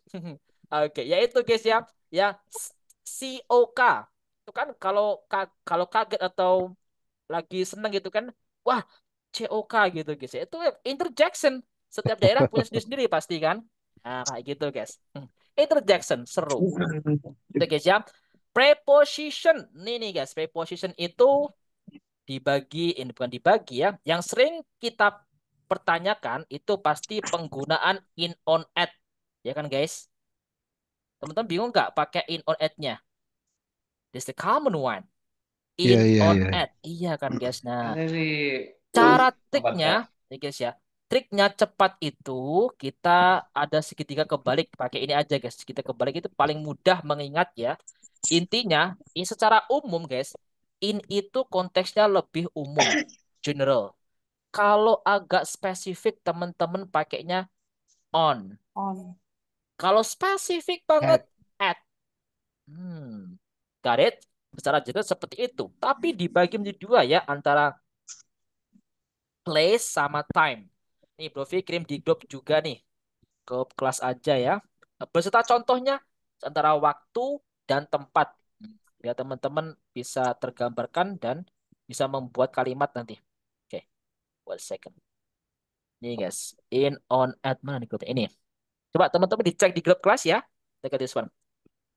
Oke, ya itu guys ya. Ya COK. Itu kan kalau kaget atau lagi seneng gitu kan. Wah, COK gitu guys. Itu interjection. Setiap daerah punya sendiri-sendiri pasti kan. Nah, kayak gitu guys. Interjection seru. Itu guys ya. Preposition. Nih guys, preposition itu dibagi, ini bukan dibagi ya. Yang sering kita pertanyakan itu pasti penggunaan in, on, at. Ya kan guys? Teman-teman bingung nggak pakai in, on, at-nya? This the common one. Iya, In, iya, on, iya. at. Iya kan guys. Nah, Ada sih. cara Apa triknya, tuh? ya guys ya. Triknya cepat itu kita ada segitiga kebalik. Pakai ini aja guys. Segitiga kebalik itu paling mudah mengingat ya. Intinya, ini secara umum guys, in itu konteksnya lebih umum, general. Kalau agak spesifik teman-teman pakainya on. On. Kalau spesifik banget at. Hmm. Got it? Secara general seperti itu. Tapi dibagi menjadi dua ya antara place sama time. Nih, Bro V kirim di grup juga nih. Grup kelas aja ya. Beserta contohnya antara waktu dan tempat. Biar teman-teman bisa tergambarkan dan bisa membuat kalimat nanti. Oke, one second. Nih guys, in, on, at, mana nih grupnya? Ini. Coba teman-teman dicek di grup kelas ya. Look at this one.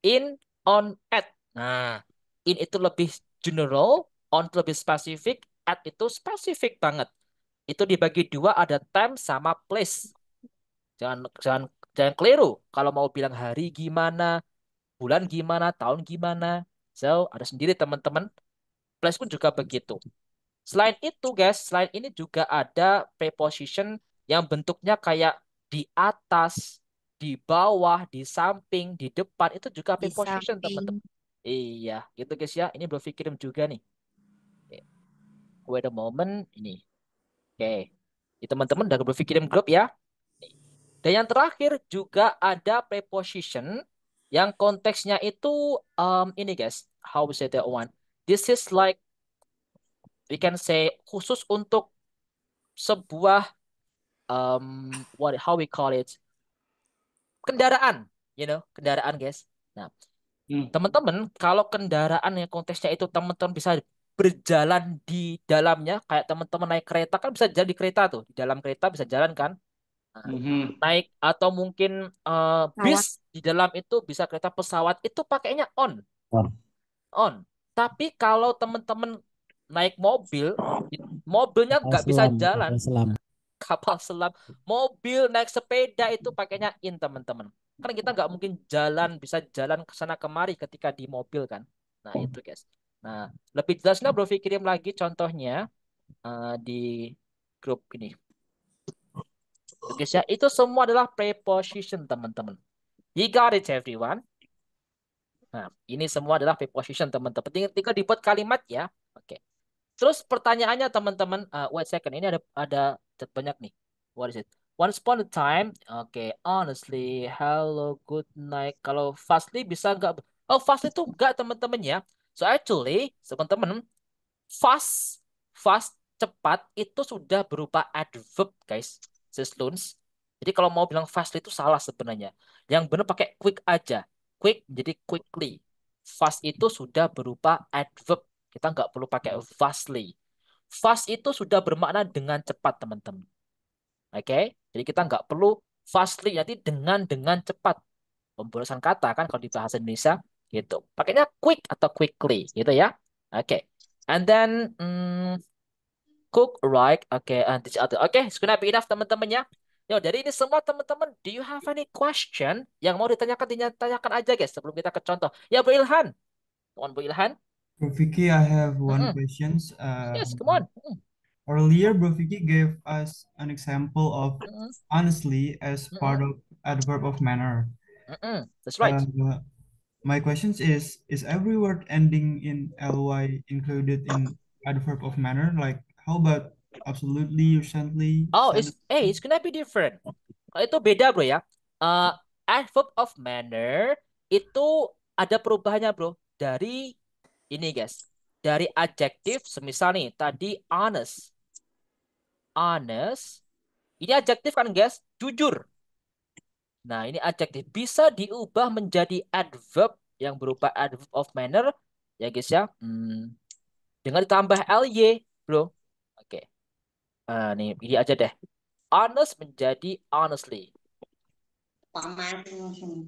In, on, at. Nah, in itu lebih general, on itu lebih spesifik, at itu spesifik banget. Itu dibagi dua ada time sama place. Jangan jangan jangan keliru. Kalau mau bilang hari gimana, bulan gimana, tahun gimana. So, ada sendiri teman-teman. Place pun juga begitu. Selain itu, guys, selain ini juga ada preposition yang bentuknya kayak di atas, di bawah, di samping, di depan. Itu juga Di preposition, samping. teman-teman. Iya, gitu guys ya. Ini belum pikirin juga nih. Oke. Wait a moment. Ini. Oke. Ini teman-teman udah berpikirin grup ya. Dan yang terakhir juga ada preposition yang konteksnya itu ini guys. How we say that one? This is like we can say khusus untuk sebuah what how we call it kendaraan, kendaraan guys. Nah, teman-teman kalau kendaraan yang konteksnya itu teman-teman bisa berjalan di dalamnya kayak teman-teman naik kereta kan bisa jalan di kereta tuh di dalam kereta bisa jalan kan. Nah, naik atau mungkin bis di dalam itu bisa kereta pesawat itu pakainya on. On. Tapi kalau teman-teman naik mobil, mobilnya nggak bisa jalan. Kapal selam, mobil, naik sepeda itu pakainya in teman-teman. Kan kita nggak mungkin bisa jalan ke sana kemari ketika di mobil kan. Nah itu guys. Nah lebih jelasnya Bro Vi kirim lagi contohnya di grup ini. Oke ya, itu semua adalah preposition teman-teman. You got it everyone. Nah ini semua adalah preposition teman-teman. Tinggal dibuat kalimat ya. Oke. Terus pertanyaannya teman-teman, wait second, ini ada banyak nih. What is it? Once upon a time, oke, honestly, hello, good night. Kalau fastly bisa nggak? Oh, fastly itu nggak teman-teman ya. So actually, teman-teman, fast, fast, cepat itu sudah berupa adverb, guys. Sesluns. Jadi kalau mau bilang fastly itu salah sebenarnya. Yang benar pakai quick aja. Quick jadi quickly. Fast itu sudah berupa adverb. Kita nggak perlu pakai fastly. Fast itu sudah bermakna dengan cepat, teman-teman. Oke? Jadi kita nggak perlu fastly, nanti dengan cepat. Pemborosan kata kan kalau di bahasa Indonesia gitu. Pakainya quick atau quickly gitu ya. Oke. And then cook, right? Okay, and teach other. Okay, it's gonna be enough teman-teman ya. Yo, dari ini semua teman-teman, do you have any question yang mau ditanyakan aja guys sebelum kita ke contoh. Ya, Bu Ilhan. Come on, Bu Ilhan. Bro Vicky, I have one questions. Yes, come on. Earlier, Bro Vicky gave us an example of honestly as part of adverb of manner. That's right. My questions is every word ending in ly included in adverb of manner? Like, how about absolutely, recently? Oh, it's gonna be different. Itu beda bro ya. Adverb of manner itu ada perubahannya bro. Dari ini guys. Dari adjektif, semisal nih tadi honest. Honest. Ini adjektif kan guys? Jujur. Nah ini adjektif. Bisa diubah menjadi adverb yang berupa adverb of manner. Ya guys ya. Dengan ditambah ly bro. Oke. Nih ini aja deh. Honest menjadi honestly.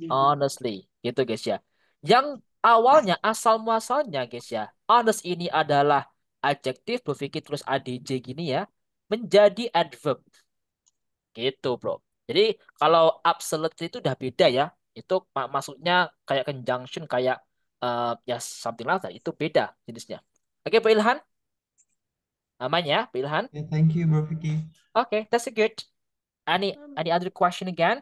Honestly, gitu guys ya. Yang awalnya asal muasalnya guys ya, honest ini adalah adjektif berpikir terus adj gini ya, menjadi adverb. Gitu bro. Jadi kalau absolute itu udah beda ya. Itu maksudnya kayak conjunction kayak ya something like that. Itu beda jenisnya. Oke, Bu Ilhan. Aman ya, Bu Ilhan? Yeah, thank you, Bro Vicky. Okay, that's good. Any other question again?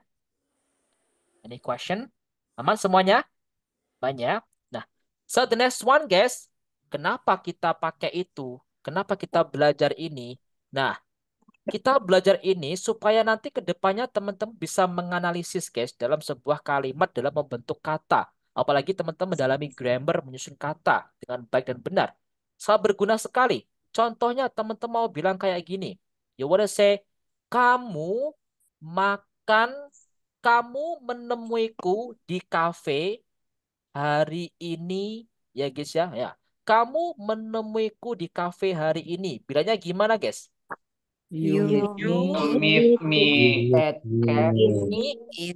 Any question? Aman semuanya? Banyak. Nah, so the next one guys, kenapa kita pakai itu? Kenapa kita belajar ini? Nah, kita belajar ini supaya nanti ke depannya teman-teman bisa menganalisis guys dalam sebuah kalimat dalam membentuk kata. Apalagi teman-teman mendalami grammar menyusun kata dengan baik dan benar. Sangat berguna sekali. Contohnya teman-teman mau bilang kayak gini. You wanna say, kamu makan, kamu menemuiku di kafe hari ini ya guys ya. Ya. Kamu menemuiku di kafe hari ini. Bilangnya gimana guys? You meet me At Ini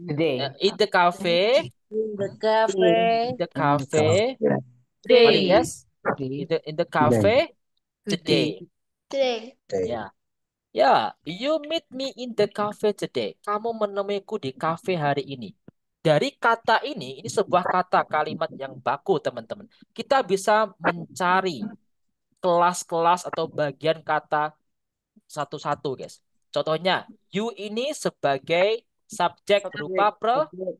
today. in the cafe. the cafe. In the cafe. Mari Today. guys. In the cafe today. Today. Ya. Ya, you meet me in the cafe today. Kamu menemuiku di cafe hari ini. Dari kata ini sebuah kata kalimat yang baku, teman-teman. Kita bisa mencari kelas-kelas atau bagian kata satu-satu, guys. Contohnya, you ini sebagai subjek berupa pronoun.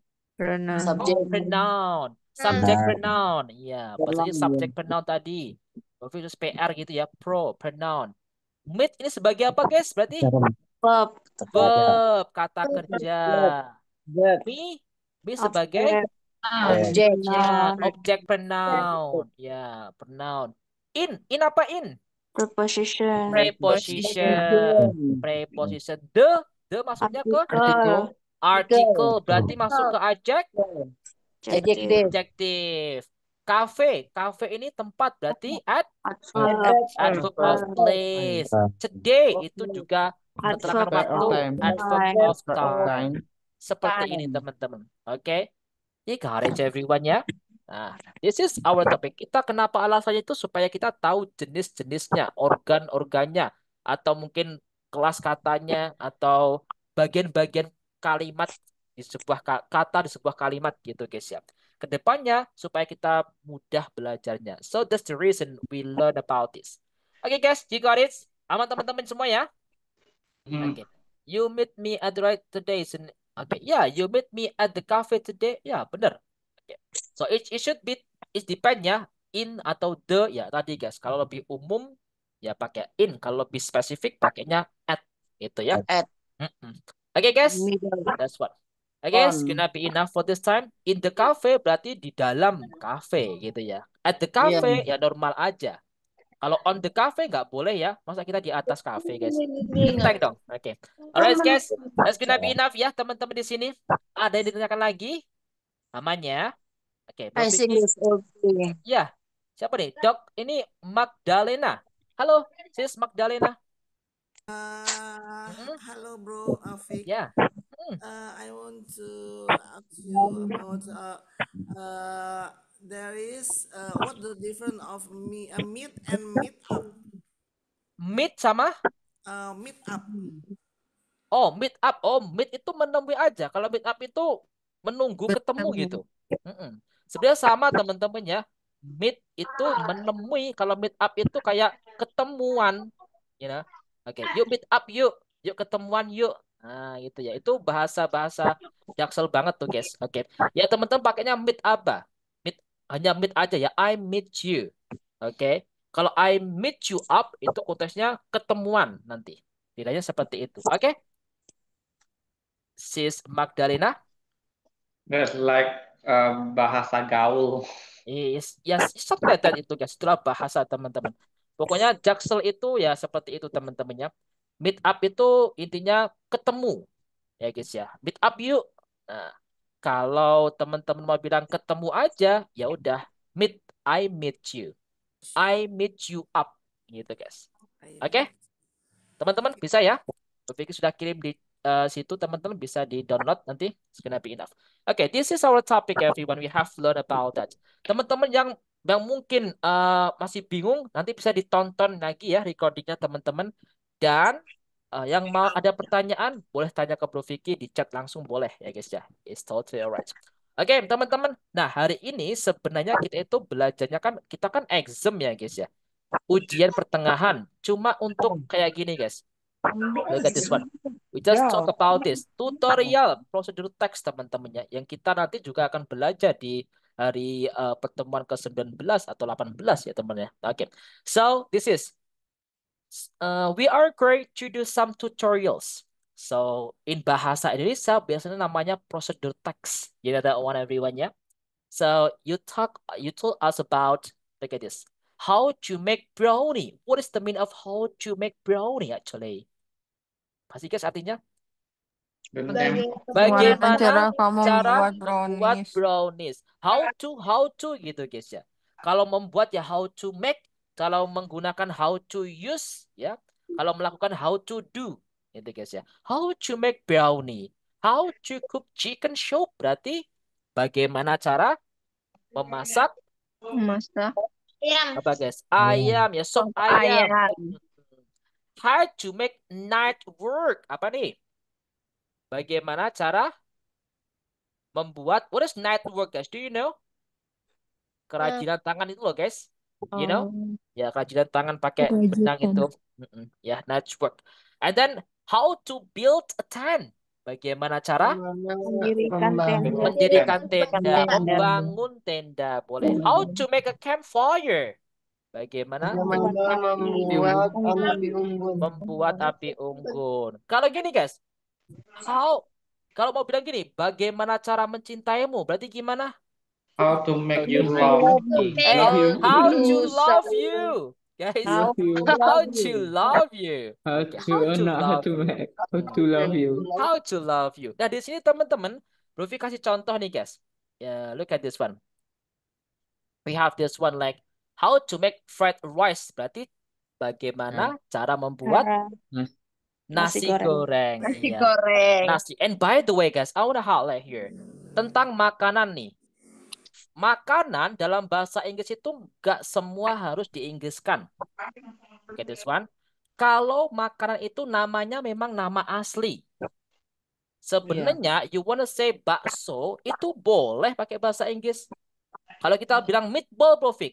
Subject pronoun. Iya, bahasanya subject pronoun tadi. Versus PR gitu ya, pronoun. Meet ini sebagai apa, guys? Berarti verb, kata kerja. Me sebagai objek pronoun. Ya, pronoun. In apa in? Preposition. Preposition. The maksudnya ke article. Berarti masuk ke adjektif. Cafe ini tempat berarti adverb of place. Today itu juga keterangan waktu, adverb of time. Seperti ini teman-teman. Oke. You got it everyone ya. Nah, this is our topic. Kita kenapa alasannya itu supaya kita tahu jenis-jenisnya, organ-organnya, atau mungkin kelas katanya, atau bagian-bagian kalimat di sebuah kata di sebuah kalimat gitu guys ya. Kedepannya supaya kita mudah belajarnya. So that's the reason we learn about this. Oke guys, you got it? Aman teman-teman semua ya? Oke. You meet me at the right today. Oke, ya, you meet me at the cafe today. Ya, benar. Okay. So it should be, it depend ya, in atau the ya tadi guys. Kalau lebih umum ya pakai in, kalau lebih spesifik pakainya at gitu ya. Oke guys, that's what. Oke guys, gonna be enough for this time. In the cafe berarti di dalam cafe gitu ya. At the cafe ya normal aja. Kalau on the cafe nggak boleh ya. Masa kita di atas cafe guys. Tag dong. Oke. Alright guys, that's gonna be enough ya teman-teman di sini. Ada yang ditanyakan lagi? Aman ya? Oke, I think it's okay. Ya, siapa nih? Dok, ini Magdalena. Halo, sis Magdalena. Hello, bro, Afik. Ya. I want to ask you about there is what the difference of meet and meet up? Meet sama? Meet up. Oh, meet up. Oh, meet itu menemui aja. Kalau meet up itu menunggu ketemu gitu. Sebenarnya sama teman-teman ya. Meet itu menemui. Kalau meet up itu kayak ketemuan. You know? Oke, yuk meet up yuk. Yuk ketemuan yuk. Nah, gitu ya. Itu bahasa-bahasa Jaksel banget tuh, guys. Oke. Ya, teman-teman pakainya meet apa? Meet hanya meet aja ya. I meet you. Oke. Kalau I meet you up itu konteksnya ketemuan nanti. Bedanya seperti itu. Oke. Sis Magdalena. That's like bahasa gaul. Yes, something like that itu guys. Itulah bahasa teman-teman. Pokoknya Jaksel itu ya seperti itu teman-temannya. Meet up itu intinya ketemu ya guys ya. Meet up yuk. Nah, kalau teman-teman mau bilang ketemu aja, ya udah meet. I meet you. I meet you up gitu guys. Oke, teman-teman bisa ya. Berpikir sudah kirim di situ teman-teman bisa di-download nanti. It's gonna be enough. Okay, this is our topic everyone. We have learned about that. Teman-teman yang mungkin masih bingung nanti bisa ditonton lagi ya recordingnya teman-teman. Dan yang mau ada pertanyaan boleh tanya ke Bro Vicky di chat langsung boleh ya guys ya. It's totally alright. Oke, teman-teman. Nah, hari ini sebenarnya kita itu belajarnya kan kita kan exam ya guys ya. Ujian pertengahan. Cuma untuk kayak gini guys. Look at this one. We just talk about this tutorial prosedur teks teman-teman ya, yang kita nanti juga akan belajar di hari pertemuan ke-19 atau 18 ya teman ya. Oke. So this is we are going to do some tutorials. So in bahasa Indonesia biasanya namanya prosedur teks. You know that one everyone ya. So you told us about, look at this. How to make brownie. What is the meaning of how to make brownie actually? Pasti guys artinya bagaimana cara kamu cara membuat membuat brownies? brownies. How to gitu guys ya. Kalau membuat ya how to make, kalau menggunakan how to use ya. Kalau melakukan how to do gitu guys ya. How to make brownie. How to cook chicken soup berarti bagaimana cara memasak Masak apa guys? Ayam ya, sup ayam. ayam. How to make night work. Apa nih? Bagaimana cara membuat, what is night work guys? Do you know? Kerajinan tangan itu loh guys. You know? Ya, kerajinan tangan pakai benang itu. Ya, night work. And then how to build a tent. Bagaimana cara Mendirikan tenda. mendirikan tenda, membangun tenda, boleh. How to make a campfire. Bagaimana membuat api unggun. Kalau gini guys, kalau mau bilang gini, bagaimana cara mencintaimu? Berarti gimana? How to make you Great. love. How to love you, guys. How to love you. Okay, how to love you. How to love you. Nah, di sini teman-teman, Rufi kasih contoh nih, guys. Ya, look at this one. We have this one like how to make fried rice. Berarti bagaimana cara membuat nasi goreng. Nasi Iya. goreng. Nasi. And by the way, guys, I want to highlight here tentang makanan nih. Makanan dalam bahasa Inggris itu nggak semua harus diinggriskan. Oke, this one. Kalau makanan itu namanya memang nama asli. Sebenarnya you wanna say bakso itu boleh pakai bahasa Inggris. Kalau kita bilang meatball, Profik.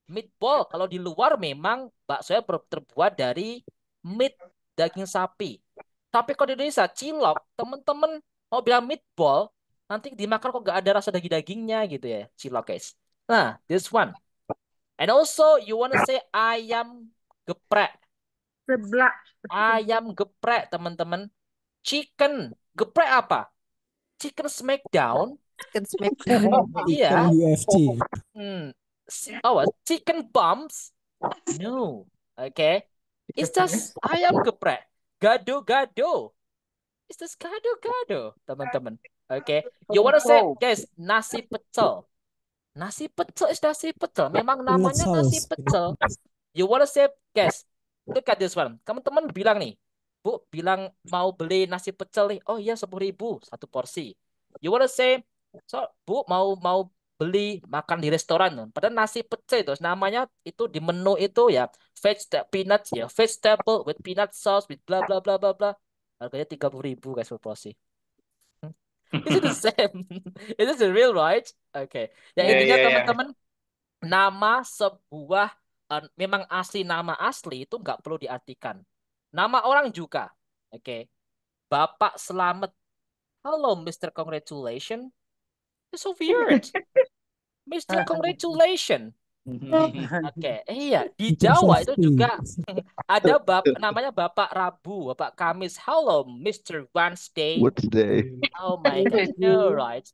Meatball kalau di luar memang baksonya terbuat dari meat, daging sapi. Tapi kalau di Indonesia cilok, temen-temen mau bilang meatball, nanti dimakan kok gak ada rasa daging-dagingnya gitu ya, cilok guys. Nah, this one. And also you wanna say ayam geprek. Seblak. Ayam geprek, teman-teman. Chicken. Geprek apa? Chicken smackdown. Iya. UFC. Chicken bombs? No. Okay. It's just ayam geprek. Gado-gado. It's just gado-gado, teman-teman. Okay. You wanna say, guys, nasi pecel. Nasi pecel is nasi pecel. Memang namanya nasi pecel. You wanna say, guys, look at this one. Teman-teman bilang nih, Bu, bilang mau beli nasi pecel nih. Oh iya, 10.000 satu porsi. You wanna say, so Bu mau beli makan di restoran. Padahal nasi pecel itu namanya itu di menu itu ya peanuts ya vegetable with peanut sauce with bla bla bla bla bla. Harganya 30.000 guys per porsi. Is it the same? Is it the real right? Oke. Ya Yeah, intinya yeah, yeah. teman-teman nama sebuah memang nama asli itu nggak perlu diartikan. Nama orang juga. Oke. Bapak Selamat. Hello, Mr. Congratulations. It's so weird. Mr. Congratulations. Oke, iya di Jawa itu juga ada namanya Bapak Rabu, Bapak Kamis. Hello, Mr. Wednesday. What's day? Oh my God, no right.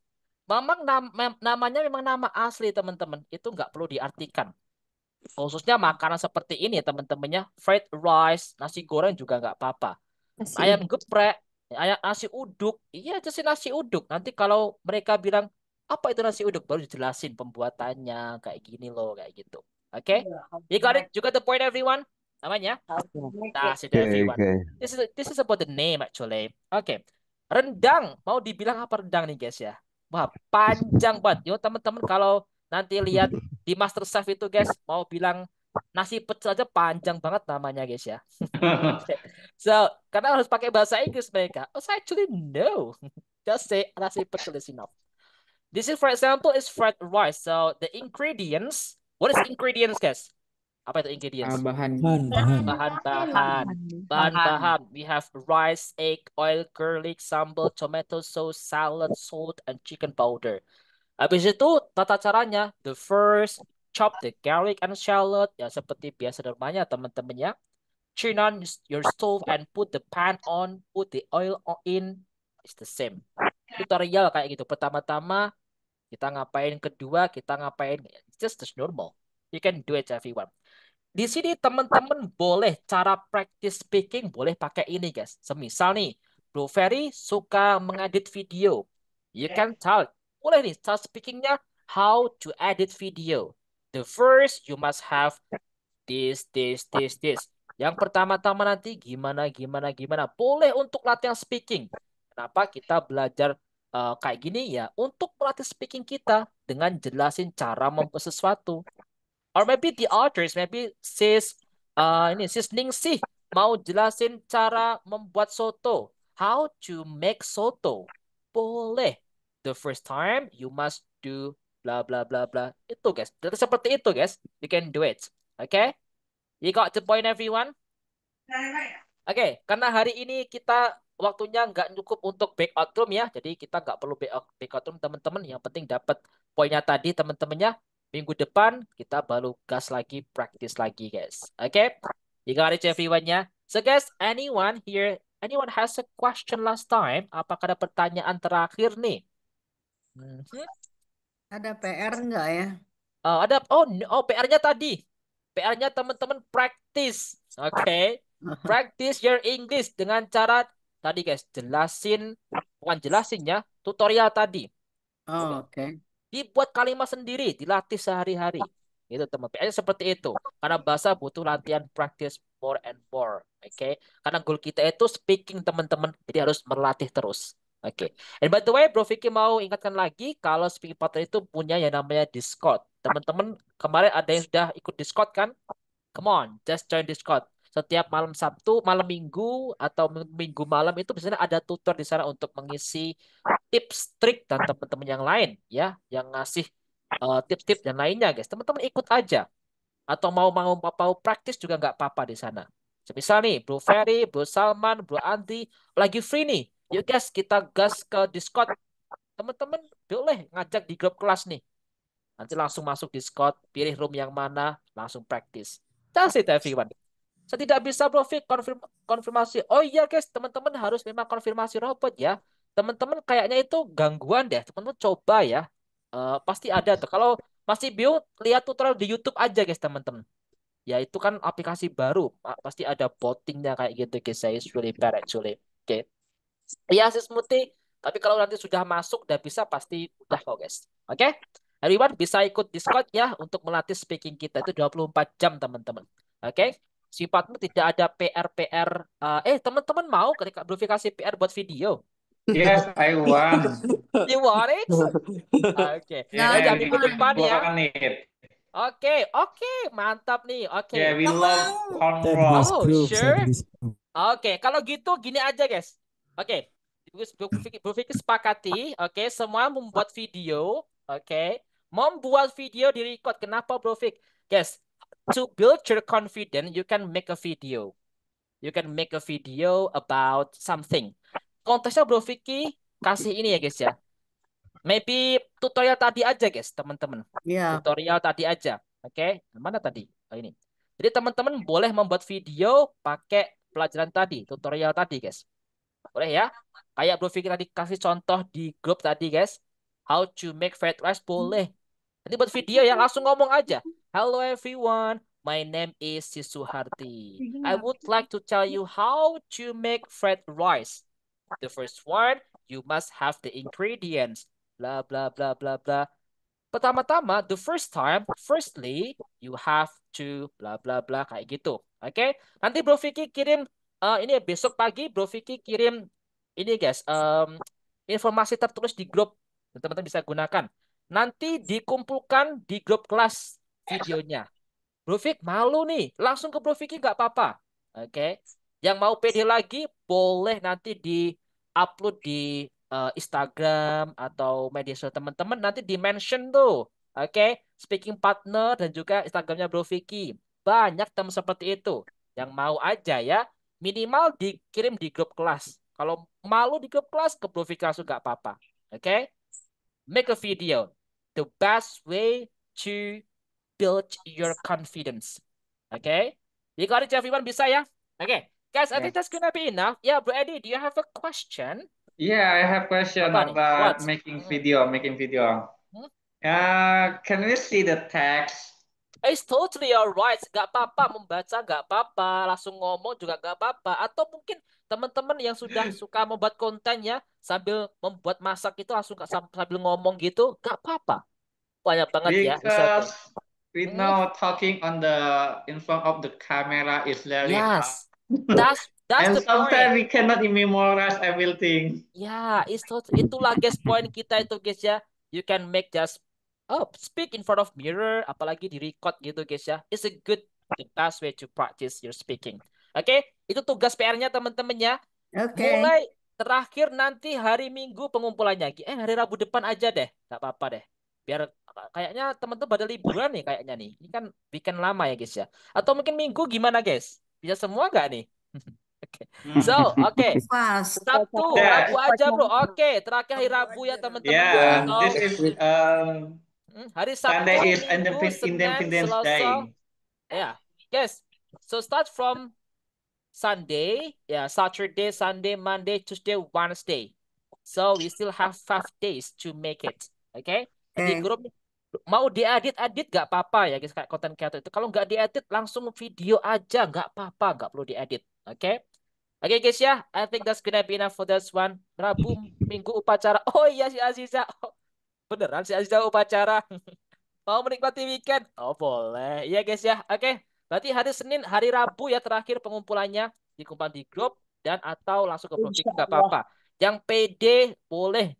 Memang namanya memang nama asli teman-teman. Itu nggak perlu diartikan. Khususnya makanan seperti ini teman-temannya, fried rice, nasi goreng juga nggak apa-apa. Ayam geprek, nasi uduk, iya itu sih nasi uduk. Nanti kalau mereka bilang apa itu nasi uduk, baru dijelasin pembuatannya kayak gini loh, kayak gitu. Oke, you got it? You got the point, everyone? Namanya? That's it, everyone. Okay. This is about the name actually. Oke, rendang. Mau dibilang apa rendang nih guys ya? Wah, panjang banget. Yo teman-teman kalau nanti lihat di MasterChef itu guys, mau bilang nasi pecel aja panjang banget namanya guys ya. So, karena harus pakai bahasa Inggris mereka. Oh, so actually no. Just say nasi pecel is enough. This is, for example, is fried rice. So, the ingredients. What is ingredients, guys? Apa itu ingredients? Bahan-bahan. We have rice, egg, oil, garlic, sambal, tomato sauce, salad, salt, and chicken powder. Habis itu tata caranya, the first chop the garlic and shallot ya seperti biasa namanya teman-teman ya. Turn on your stove and put the pan on, put the oil in. It's the same. Tutorial kayak gitu. Pertama-tama kita ngapain, kedua kita ngapain. It's just normal. You can do it everyone. Di sini teman-teman boleh cara practice speaking boleh pakai ini guys. Semisal nih, Bro Ferry suka mengedit video. You can tell. Boleh nih, cara speakingnya how to edit video. The first you must have this. Yang pertama-tama nanti gimana. Boleh untuk latihan speaking. Kenapa kita belajar kayak gini ya? Untuk melatih speaking kita dengan jelasin cara membuat sesuatu. Or maybe the others, maybe sis Ningsih mau jelasin cara membuat soto. How to make soto. Boleh. The first time you must do bla bla bla bla. Itu guys. Jadi seperti itu guys. You can do it. Okay? You got the point everyone? Oke, karena hari ini kita waktunya nggak cukup untuk breakout room ya. Jadi kita nggak perlu breakout room teman-teman. Yang penting dapat poinnya tadi teman-temannya. Minggu depan kita baru gas lagi, practice lagi guys. Oke? You got it everyone ya. So guys, anyone has a question last time? Apakah ada pertanyaan terakhir nih? Ada PR nggak ya? Ada PR-nya tadi. PR-nya teman-teman practice. Oke. Practice your English dengan cara tadi guys, bukan jelasinnya, tutorial tadi. Oke. Dibuat kalimat sendiri, dilatih sehari-hari. Itu teman. PR-nya seperti itu. Karena bahasa butuh latihan practice more and more. Oke. Karena goal kita itu speaking teman-teman, jadi harus melatih terus. Oke. And by the way, Bro Vicky mau ingatkan lagi kalau speaking partner itu punya yang namanya Discord. Teman-teman kemarin ada yang sudah ikut Discord kan? Come on, just join Discord. Setiap malam Sabtu, malam Minggu, atau Minggu malam itu biasanya ada tutor di sana untuk mengisi tips, trik, dan teman-teman yang lain ya, yang ngasih tips-tips dan lainnya guys. Teman-teman ikut aja. Atau mau praktis juga nggak apa-apa di sana. Misal nih, Bro Ferry, Bro Salman, Bro Andi lagi free nih. Yuk guys, kita gas ke Discord. Teman-teman boleh ngajak di grup kelas nih. Nanti langsung masuk Discord, pilih room yang mana, langsung praktis. That's it everyone. Saya tidak bisa Bro Vic konfirmasi. Oh iya guys, teman-teman harus memang konfirmasi robot ya. Teman-teman kayaknya itu gangguan deh. Teman-teman coba ya. Pasti ada tuh. Kalau masih bingung, lihat tutorial di YouTube aja guys teman-teman. Ya itu kan aplikasi baru. Pasti ada bottingnya kayak gitu guys. Saya really bad actually. Oke. Iya sih smoothie. Tapi kalau nanti sudah masuk, udah bisa pasti udah kok guys. Oke? Everyone bisa ikut Discord ya untuk melatih speaking kita itu 24 jam teman-teman. Oke? Sifatnya tidak ada PR-PR. Teman-teman mau ketika verifikasi PR buat video? Yes, I want. You want it? Oke. No, Nah, Yeah, jam we minggu depan ya. want it. Oke, mantap nih. Yeah, Oke. we love corn Send this roll. Oh, group, sure. send this group. Oke, kalau gitu gini aja, guys. Oke. Bu Vicky sepakati, oke, semua membuat video, oke. Membuat video di record. Kenapa, Bro Vic? Guys, to build your confidence, you can make a video. You can make a video about something. Konteksnya Bro Vicky kasih ini ya, guys ya. Maybe tutorial tadi aja, guys, teman-teman. Yeah. Tutorial tadi aja. Oke, mana tadi? Oh, ini. Jadi teman-teman boleh membuat video pakai pelajaran tadi, tutorial tadi, guys. Boleh ya? Kayak Bro Fikri tadi kasih contoh di grup tadi, guys. How to make fried rice boleh. Nanti buat video ya, langsung ngomong aja. Hello everyone, my name is Sisuharti. I would like to tell you how to make fried rice. The first one, you must have the ingredients. Blah, blah, blah, blah, blah. Pertama-tama, the first time, firstly, you have to bla bla bla kayak gitu. Oke? Nanti Bro Vicky kirim ini ya, besok pagi Bro Vicky kirim ini guys, informasi tertulis di grup. Teman-teman bisa gunakan. Nanti dikumpulkan di grup kelas videonya. Bro Vicky malu nih, langsung ke Bro Vicky nggak apa-apa. Oke? Yang mau pede lagi boleh nanti di-upload di Instagram atau media sosial teman-teman, nanti di-mention tuh. Oke, speaking partner dan juga Instagramnya Bro Vicky. Banyak teman seperti itu. Yang mau aja ya, minimal dikirim di grup kelas. Kalau malu di grup kelas, ke Bro Vicky langsung nggak apa-apa. Oke, make a video. The best way to build your confidence. Oke, you got it everyone, bisa ya? Oke, guys, I think that's gonna be enough. Yeah, Bro Eddie, do you have a question? Yeah, I have question Apa nih? about What? making video. Hmm? Can we see the text? It's totally alright. Gak apa-apa membaca, gak apa-apa. Langsung ngomong juga gak apa-apa. Atau mungkin teman-teman yang sudah suka membuat kontennya sambil membuat masak itu langsung sambil ngomong gitu, gak apa-apa. Banyak banget ya. Because we Hmm? know talking in front of the camera is very hard. Yes. That's And the sometimes point. we cannot memorize everything. Ya, itulah guys point kita itu guys ya. You can make just speak in front of mirror, apalagi di record gitu guys ya. It's a the best way to practice your speaking. Oke, itu tugas PR-nya teman-teman ya. Oke. Mulai terakhir nanti hari Minggu pengumpulannya. Hari Rabu depan aja deh, nggak apa-apa deh. Biar kayaknya teman-teman pada liburan nih kayaknya nih. Ini kan weekend lama ya guys ya. Atau mungkin Minggu gimana guys? Bisa semua nggak nih? Oke. So, oke. Fast. Sabtu, Yeah. Rabu aja bro. Oke, terakhir hari Rabu ya teman-teman. Yeah, So, this is hari Sabtu, Sunday is Minggu, Senin, Independence Day. Selasa. Ya, guys. So start from Sunday, Saturday, Sunday, Monday, Tuesday, Wednesday. So we still have 5 days to make it. Oke. Di grup mau diedit gak apa-apa ya guys, kayak konten kreator itu. Kalau nggak diedit langsung video aja nggak apa-apa, nggak perlu diedit. Oke. Oke guys ya, I think that's gonna be enough for this one. Rabu, Minggu upacara. Oh iya si Aziza. Oh, beneran si Aziza upacara. Mau menikmati weekend? Oh boleh. Iya guys ya. Oke. Berarti hari Senin, hari Rabu ya terakhir pengumpulannya. Dikumpul di grup dan atau langsung ke profil nggak apa-apa. Yang PD boleh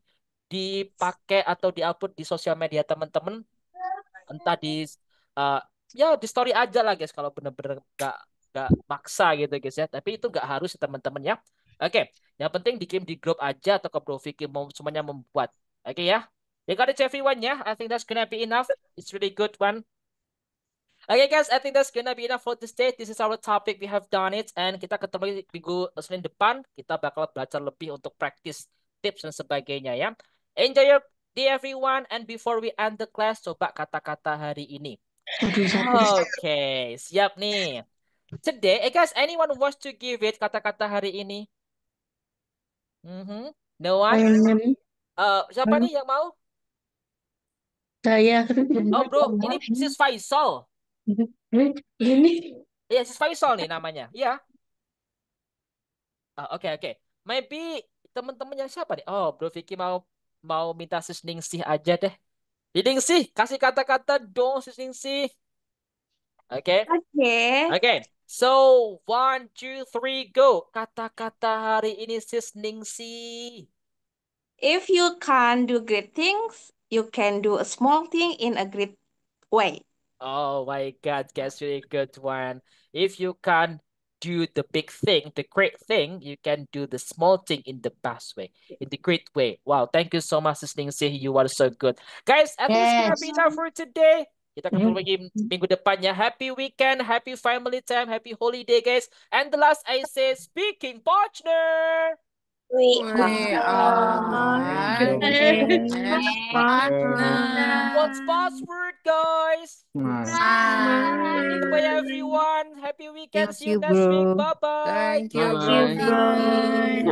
dipakai atau diupload di sosial media teman-teman. Entah di di story aja lah guys kalau bener-bener nggak maksa gitu guys ya. Tapi itu nggak harus teman-teman ya. Oke, yang penting dikirim di grup aja atau ke Bro Vicky mau semuanya membuat. Oke ya. You got it everyone ya. I think that's gonna be enough. It's really good one. Okay guys, I think that's gonna be enough for this day. This is our topic. We have done it. And kita ketemu minggu Senin depan. Kita bakal belajar lebih untuk practice tips dan sebagainya ya. Enjoy your day everyone. And before we end the class, coba kata-kata hari ini. Oke, siap nih. Today, guys, anyone wants to give it kata-kata hari ini? No one? Siapa nih yang mau? Saya. Oh bro, ini Sis Faisal. Ini. Iya, Sis Faisal nih namanya. Iya. Oke. Maybe teman-temannya siapa nih? Oh, Bro Vicky mau minta Sis Ningsih aja deh. Ningsih, kasih kata-kata dong Sis Ningsih. Oke. Oke. So, 1, 2, 3, go. Kata-kata hari ini Sis Ningsih. If you can't do great things, you can do a small thing in a great way. Oh my God, guys, really good one. If you can't do the big thing, the great thing, you can do the small thing in the best way, in the great way. Wow, thank you so much, Ningsih. You are so good. Guys, I think it's gonna be enough for today. Kita ketemu lagi minggu depannya. Happy weekend, happy family time, happy holiday, guys. And the last I say, speaking partner. We are the best partner. What's password, guys? Bye. Goodbye, everyone. Happy weekend. Thank See you you, next week. bro. Bye-bye. Thank you, Bye-bye. bro.